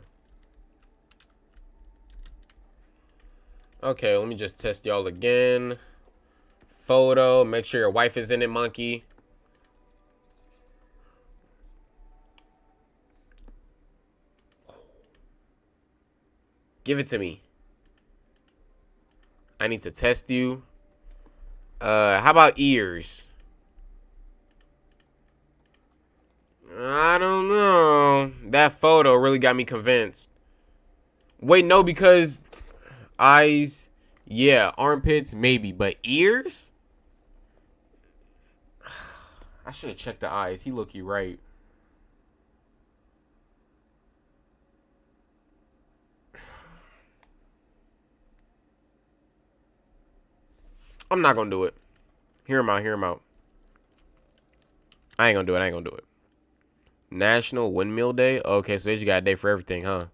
Okay, let me just test y'all again. Photo. Make sure your wife is in it, monkey. Give it to me. I need to test you. How about ears? I don't know. That photo really got me convinced. Wait, no, because eyes, yeah, armpits, maybe, but ears? I should have checked the eyes. He look you right. I'm not gonna do it. Hear him out. I ain't gonna do it. National Windmill Day? Okay, so they just got a day for everything, huh?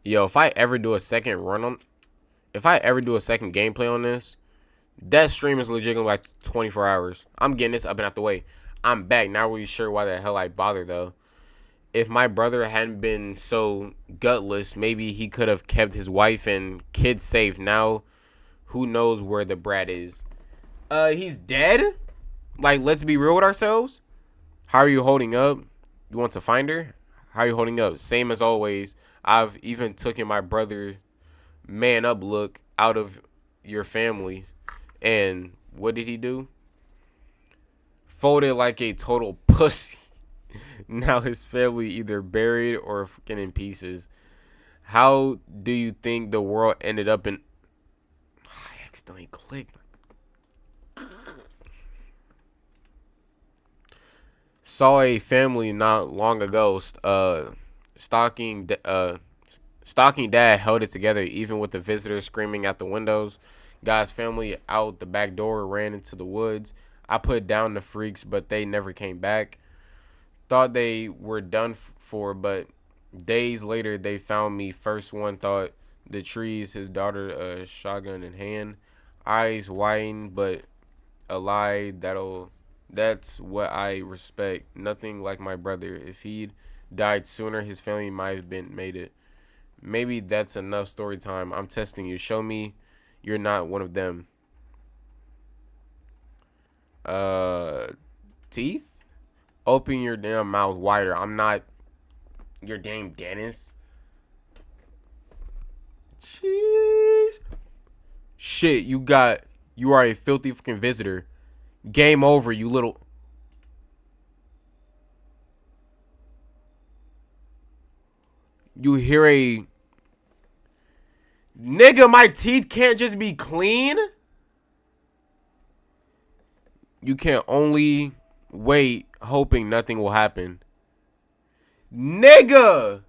Yo, if I ever do a second gameplay on this, that stream is legit like 24 hours. I'm getting this up and out the way. I'm back. Not really sure why the hell I bothered, though. If my brother hadn't been so gutless, maybe he could have kept his wife and kids safe. Now, who knows where the brat is? He's dead? Like, let's be real with ourselves. How are you holding up? You want to find her? How are you holding up? Same as always. I've even taken my brother man up look out of your family. And what did he do? Folded like a total pussy. Now his family either buried or fucking in pieces. How do you think the world ended up in... I accidentally clicked. Saw a family not long ago. Stalking dad held it together even with the visitors screaming at the windows. Guy's family out the back door ran into the woods. I put down the freaks, but they never came back. Thought they were done for, but days later they found me. First one thought the trees, his daughter, a shotgun in hand, eyes widened, but a lie that's what I respect. Nothing like my brother. If he'd died sooner, his family might have been made it. Maybe that's enough story time. I'm testing you. Show me you're not one of them. Teeth? Open your damn mouth wider. I'm not your damn dentist. Jeez. Shit, you are a filthy fucking visitor. Game over, you little... You hear a... Nigga, my teeth can't just be clean? You can only wait, hoping nothing will happen. Nigga!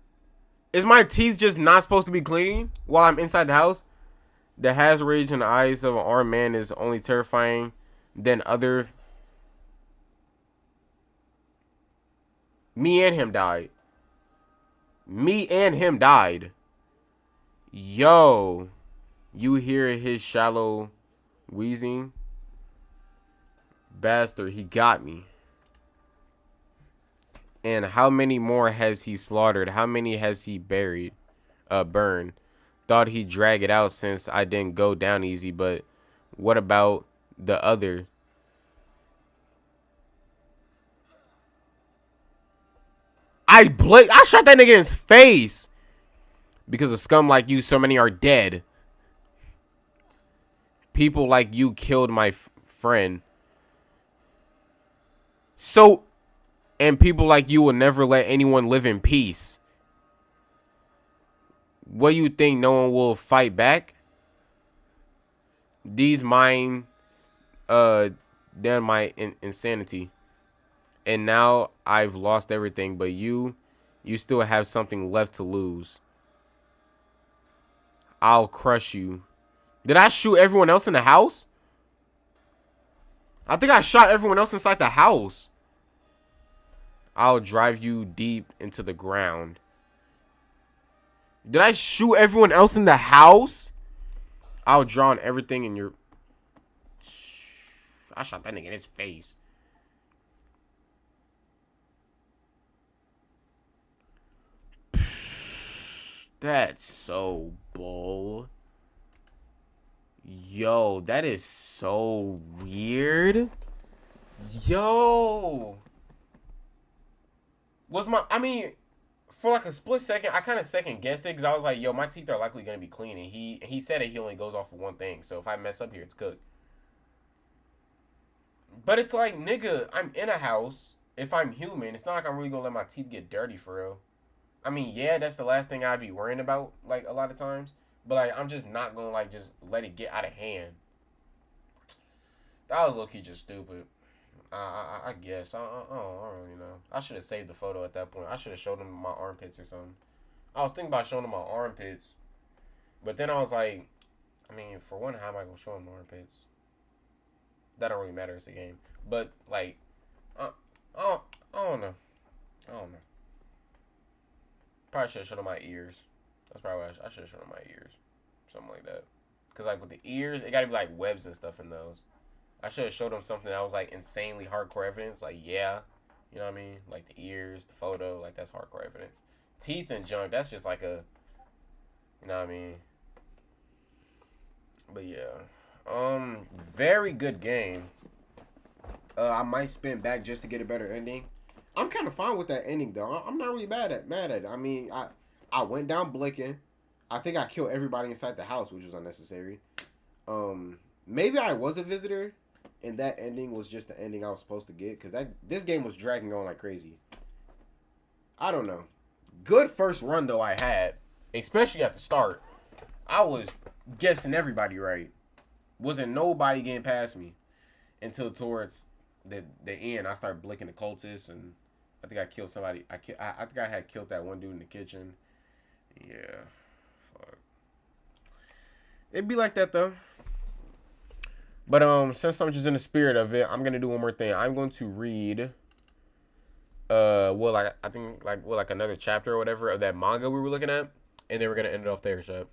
Is my teeth just not supposed to be clean while I'm inside the house? The hazard rage in the eyes of an armed man is only terrifying than other... Me and him died. Me and him died. Yo. You hear his shallow wheezing? Bastard, he got me. And how many more has he slaughtered? How many has he buried? Burned. Thought he'd drag it out since I didn't go down easy, but what about the other? I shot that nigga in his face. Because of scum like you, so many are dead. People like you killed my friend. So, and people like you will never let anyone live in peace. What you think, no one will fight back? These mine, they're my insanity. And now I've lost everything, but you still have something left to lose. I'll crush you. Did I shoot everyone else in the house? I think I shot everyone else inside the house. I'll drive you deep into the ground. Did I shoot everyone else in the house? I'll draw on everything in your... I shot that nigga in his face. That's so bull. Yo, that is so weird. Yo. I mean, for like a split second, I kind of second guessed it because I was like, yo, my teeth are likely going to be clean. And he said that he only goes off of one thing. So if I mess up here, it's cooked. But it's like, nigga, I'm in a house. If I'm human, it's not like I'm really going to let my teeth get dirty for real. I mean, yeah, that's the last thing I'd be worrying about, like, a lot of times. But, like, I'm just not going to, like, just let it get out of hand. That was low-key just stupid. I guess. I don't really know. I should have saved the photo at that point. I should have showed him my armpits or something. I was thinking about showing him my armpits. But then I was like, I mean, for one, how am I going to show him my armpits? That don't really matter. It's a game. But, like, I don't know. I don't know. Probably should have shown him my ears. That's probably what I should have shown him my ears. Something like that. Because, like, with the ears, it got to be, like, webs and stuff in those. I should have showed him something that was, like, insanely hardcore evidence. Like, yeah. You know what I mean? Like, the ears, the photo. Like, that's hardcore evidence. Teeth and junk, that's just, like, a... You know what I mean? But, yeah. Very good game. I might spin back just to get a better ending. I'm kind of fine with that ending, though. I'm not really mad at it. I mean, I went down blinking. I think I killed everybody inside the house, which was unnecessary. Maybe I was a visitor, and that ending was just the ending I was supposed to get, because this game was dragging on like crazy. I don't know. Good first run, though, I had. Especially at the start. I was guessing everybody right. Wasn't nobody getting past me until towards the end. I started blinking the cultists, and I think I killed somebody. I think I had killed that one dude in the kitchen. Yeah. Fuck. It'd be like that, though. But since I'm just in the spirit of it, I'm gonna do one more thing. I'm going to read another chapter or whatever of that manga we were looking at, and then we're gonna end it off there, Shep.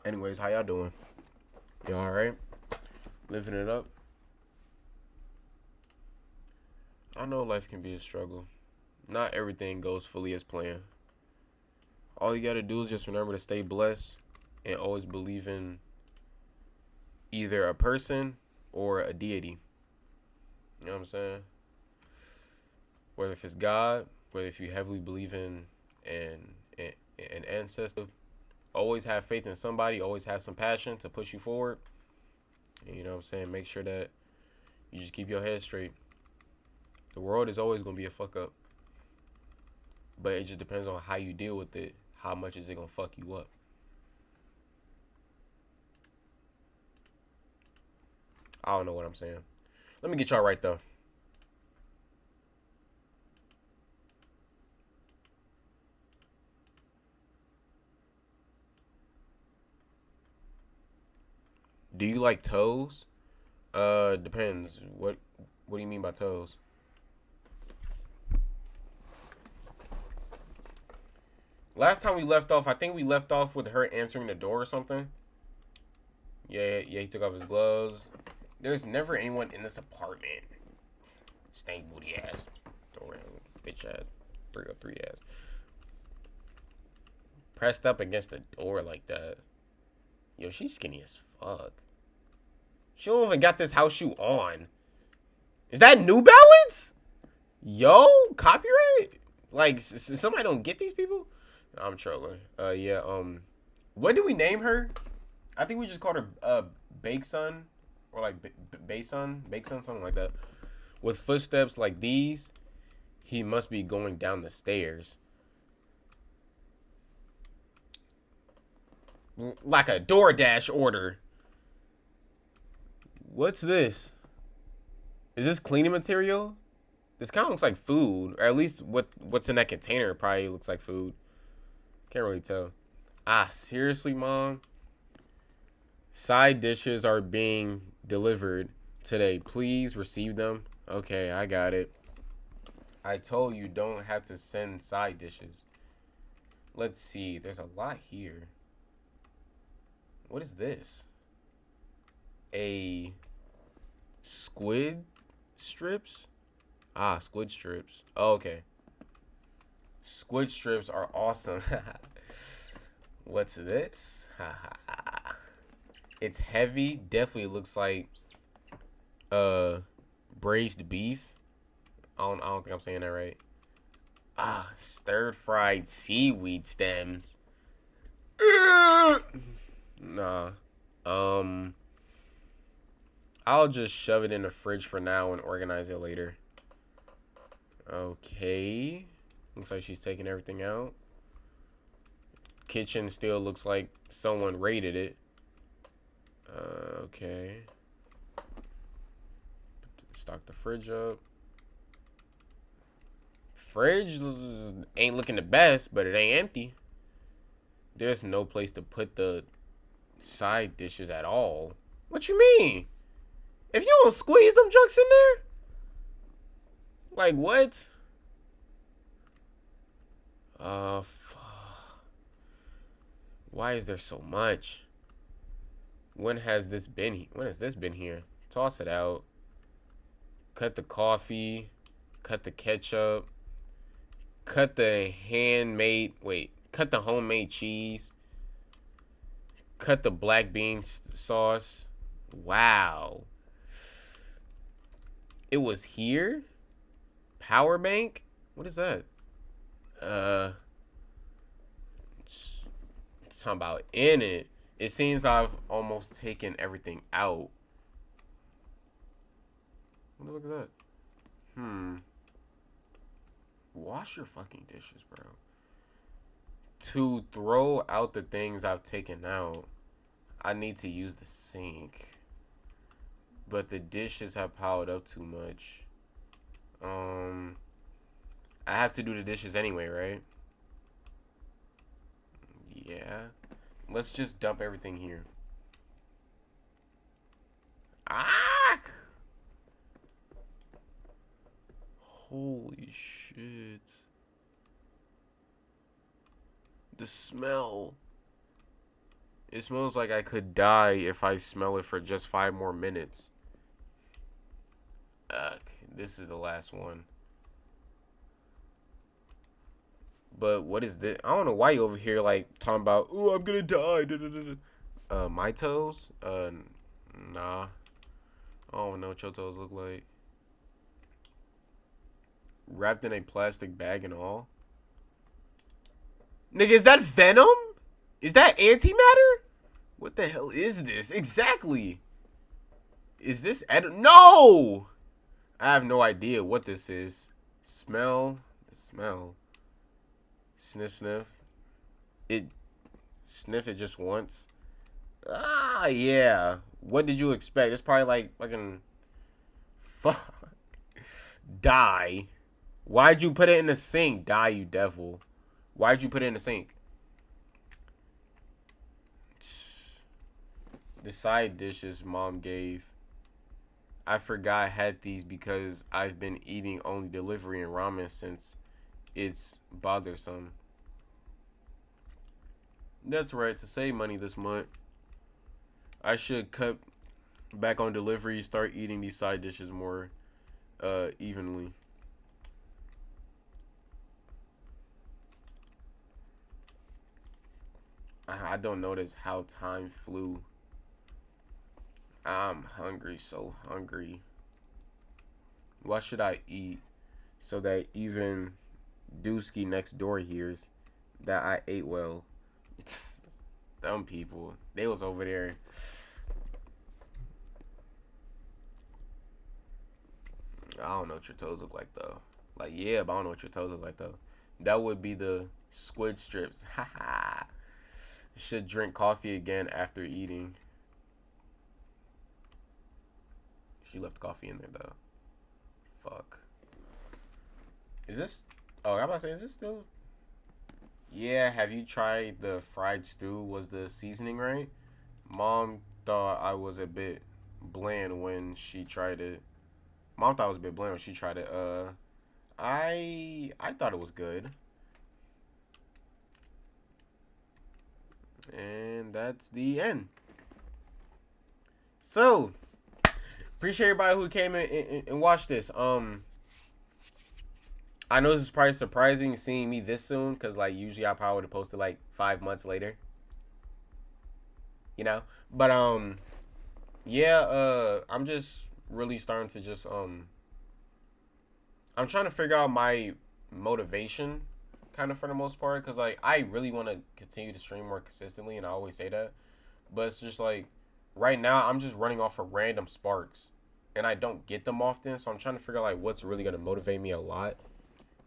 Anyways, how y'all doing? You alright? Living it up? I know life can be a struggle. Not everything goes fully as planned. All you gotta do is just remember to stay blessed and always believe in either a person or a deity. You know what I'm saying? Whether if it's God, whether if you heavily believe in an ancestor, always have faith in somebody, always have some passion to push you forward. And, you know what I'm saying? Make sure that you just keep your head straight. The world is always going to be a fuck up. But it just depends on how you deal with it. How much is it going to fuck you up? I don't know what I'm saying. Let me get y'all right, though. Do you like toes? Depends. What do you mean by toes? Last time we left off, I think we left off with her answering the door or something. Yeah, he took off his gloves. There's never anyone in this apartment. Stank booty ass. Door bitch ass. 303 ass. Pressed up against the door like that. Yo, she's skinny as fuck. She don't even got this house shoe on. Is that New Balance? Yo, copyright? Like, somebody don't get these people? I'm trolling. Yeah, what did we name her? I think we just called her, Bake Son. Or like, Bake Son, something like that. With footsteps like these, he must be going down the stairs. Like a DoorDash order. What's this? Is this cleaning material? This kind of looks like food. Or at least what's in that container probably looks like food. Can't really tell. Ah, seriously, Mom? Side dishes are being delivered today. Please receive them. Okay, I got it. I told you don't have to send side dishes. Let's see. There's a lot here. What is this? A squid strips? Ah, squid strips. Oh, okay. Squid strips are awesome. What's this? It's heavy. Definitely looks like braised beef. I don't think I'm saying that right. Ah, stir fried seaweed stems. Nah. I'll just shove it in the fridge for now and organize it later. Okay. Looks like she's taking everything out. Kitchen still looks like someone raided it. Okay. Stock the fridge up. Fridge ain't looking the best, but it ain't empty. There's no place to put the side dishes at all. What you mean? If you don't squeeze them junks in there? Like what? Why is there so much? When has this been here? Toss it out. Cut the coffee. Cut the ketchup. Cut the cut the homemade cheese. Cut the black bean sauce. Wow. It was here? Power bank? What is that? It's talking about in it. It seems I've almost taken everything out. Look at that. Wash your fucking dishes, bro. To throw out the things I've taken out, I need to use the sink. But the dishes have piled up too much. I have to do the dishes anyway, right? Yeah. Let's just dump everything here. Ah! Holy shit. The smell. It smells like I could die if I smell it for just 5 more minutes. This is the last one. But what is this? I don't know why you over here like talking about, oh, I'm gonna die. My toes? Nah. I don't know what your toes look like. Wrapped in a plastic bag and all. Nigga, is that venom? Is that antimatter? What the hell is this? Exactly. Is this no! I have no idea what this is. Smell. The smell. Sniff, sniff. Sniff it just once. Ah, yeah. What did you expect? It's probably like fucking. Fuck. Die. Why'd you put it in the sink? Die, you devil. Why'd you put it in the sink? The side dishes mom gave. I forgot I had these because I've been eating only delivery and ramen since it's bothersome. That's right. To save money this month, I should cut back on delivery. Start eating these side dishes more evenly. I don't notice how time flew. I'm hungry, so hungry. What should I eat so that even Dusky next door hears that I ate well? Dumb people. They was over there. I don't know what your toes look like though. Like yeah, but I don't know what your toes look like though. That would be the squid strips. Haha. Should drink coffee again after eating. She left coffee in there though. Fuck. Is this? Oh, I'm about to say, is this still? Yeah. Have you tried the fried stew? Was the seasoning right? Mom thought I was a bit bland when she tried it. Mom thought I was a bit bland when she tried it. I thought it was good. And that's the end. So, appreciate everybody who came in and watched this. I know this is probably surprising seeing me this soon, because like usually I probably would have posted like 5 months later. You know? But yeah, I'm just really starting to just I'm trying to figure out my motivation kind of for the most part, because like I really want to continue to stream more consistently, and I always say that, but it's just like right now I'm just running off of random sparks and I don't get them often, so I'm trying to figure out like what's really going to motivate me a lot.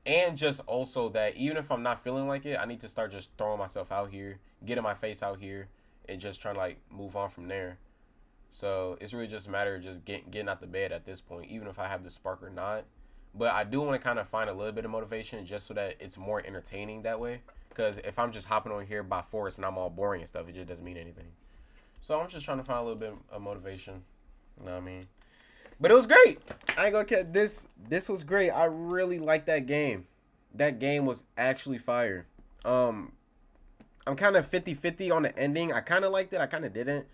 And just also that even if I'm not feeling like it, I need to start just throwing myself out here, getting my face out here, and just trying to like move on from there. So it's really just a matter of just getting out the bed at this point, even if I have the spark or not. But I do want to kind of find a little bit of motivation just so that it's more entertaining that way. Because if I'm just hopping on here by force and I'm all boring and stuff, it just doesn't mean anything. So I'm just trying to find a little bit of motivation. You know what I mean? But it was great. I ain't gonna get this. This was great. I really liked that game. That game was actually fire. I'm kind of 50-50 on the ending. I kind of liked it. I kind of didn't.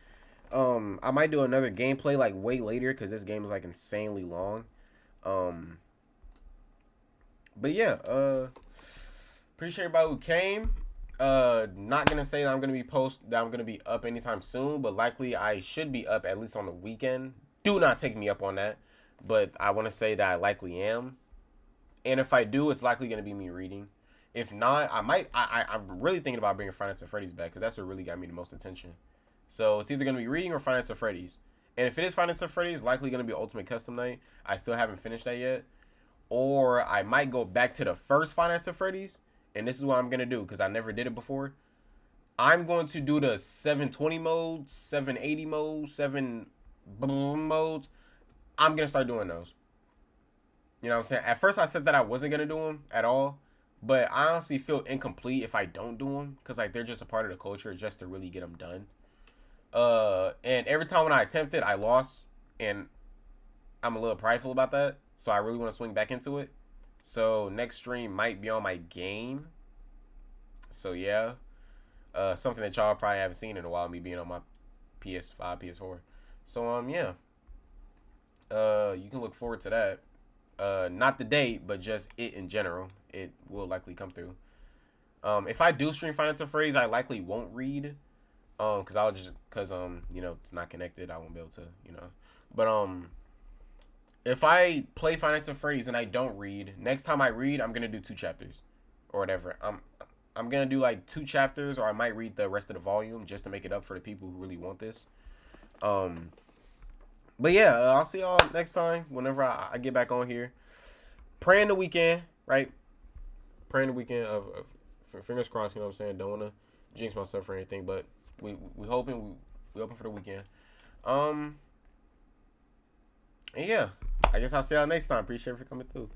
I might do another gameplay like way later because this game is like insanely long. But yeah, appreciate everybody who came. Not gonna say that I'm gonna be up anytime soon, but likely I should be up at least on the weekend. Do not take me up on that, but I want to say that I likely am. And if I do, it's likely gonna be me reading. If not, I might. I'm really thinking about bringing Finance of Freddy's back because that's what really got me the most attention. So it's either gonna be reading or Finance of Freddy's. And if it is Finance of Freddy's, likely gonna be Ultimate Custom Night. I still haven't finished that yet. Or I might go back to the first Finance of Freddy's, and this is what I'm gonna do because I never did it before. I'm going to do the 720 mode, 780 mode, 7 modes. I'm gonna start doing those. You know what I'm saying? At first I said that I wasn't gonna do them at all, but I honestly feel incomplete if I don't do them because like they're just a part of the culture just to really get them done. And every time when I attempted, I lost, and I'm a little prideful about that. So I really want to swing back into it. So next stream might be on my game. So yeah, something that y'all probably haven't seen in a while, me being on my PS5, PS4. So yeah, you can look forward to that. Not the date, but just it in general. It will likely come through. If I do stream Finance of Freddy's, I likely won't read. Because you know, it's not connected. I won't be able to, you know. But if I play Finance of Freddy's and I don't read, next time I read, I'm gonna do 2 chapters, or whatever. I'm gonna do like 2 chapters, or I might read the rest of the volume just to make it up for the people who really want this. But yeah, I'll see y'all next time whenever I get back on here. Praying the weekend, right? Praying the weekend of fingers crossed. You know what I'm saying? Don't wanna jinx myself or anything, but we hoping we open for the weekend. And yeah, I guess I'll see y'all next time. Appreciate you for coming through.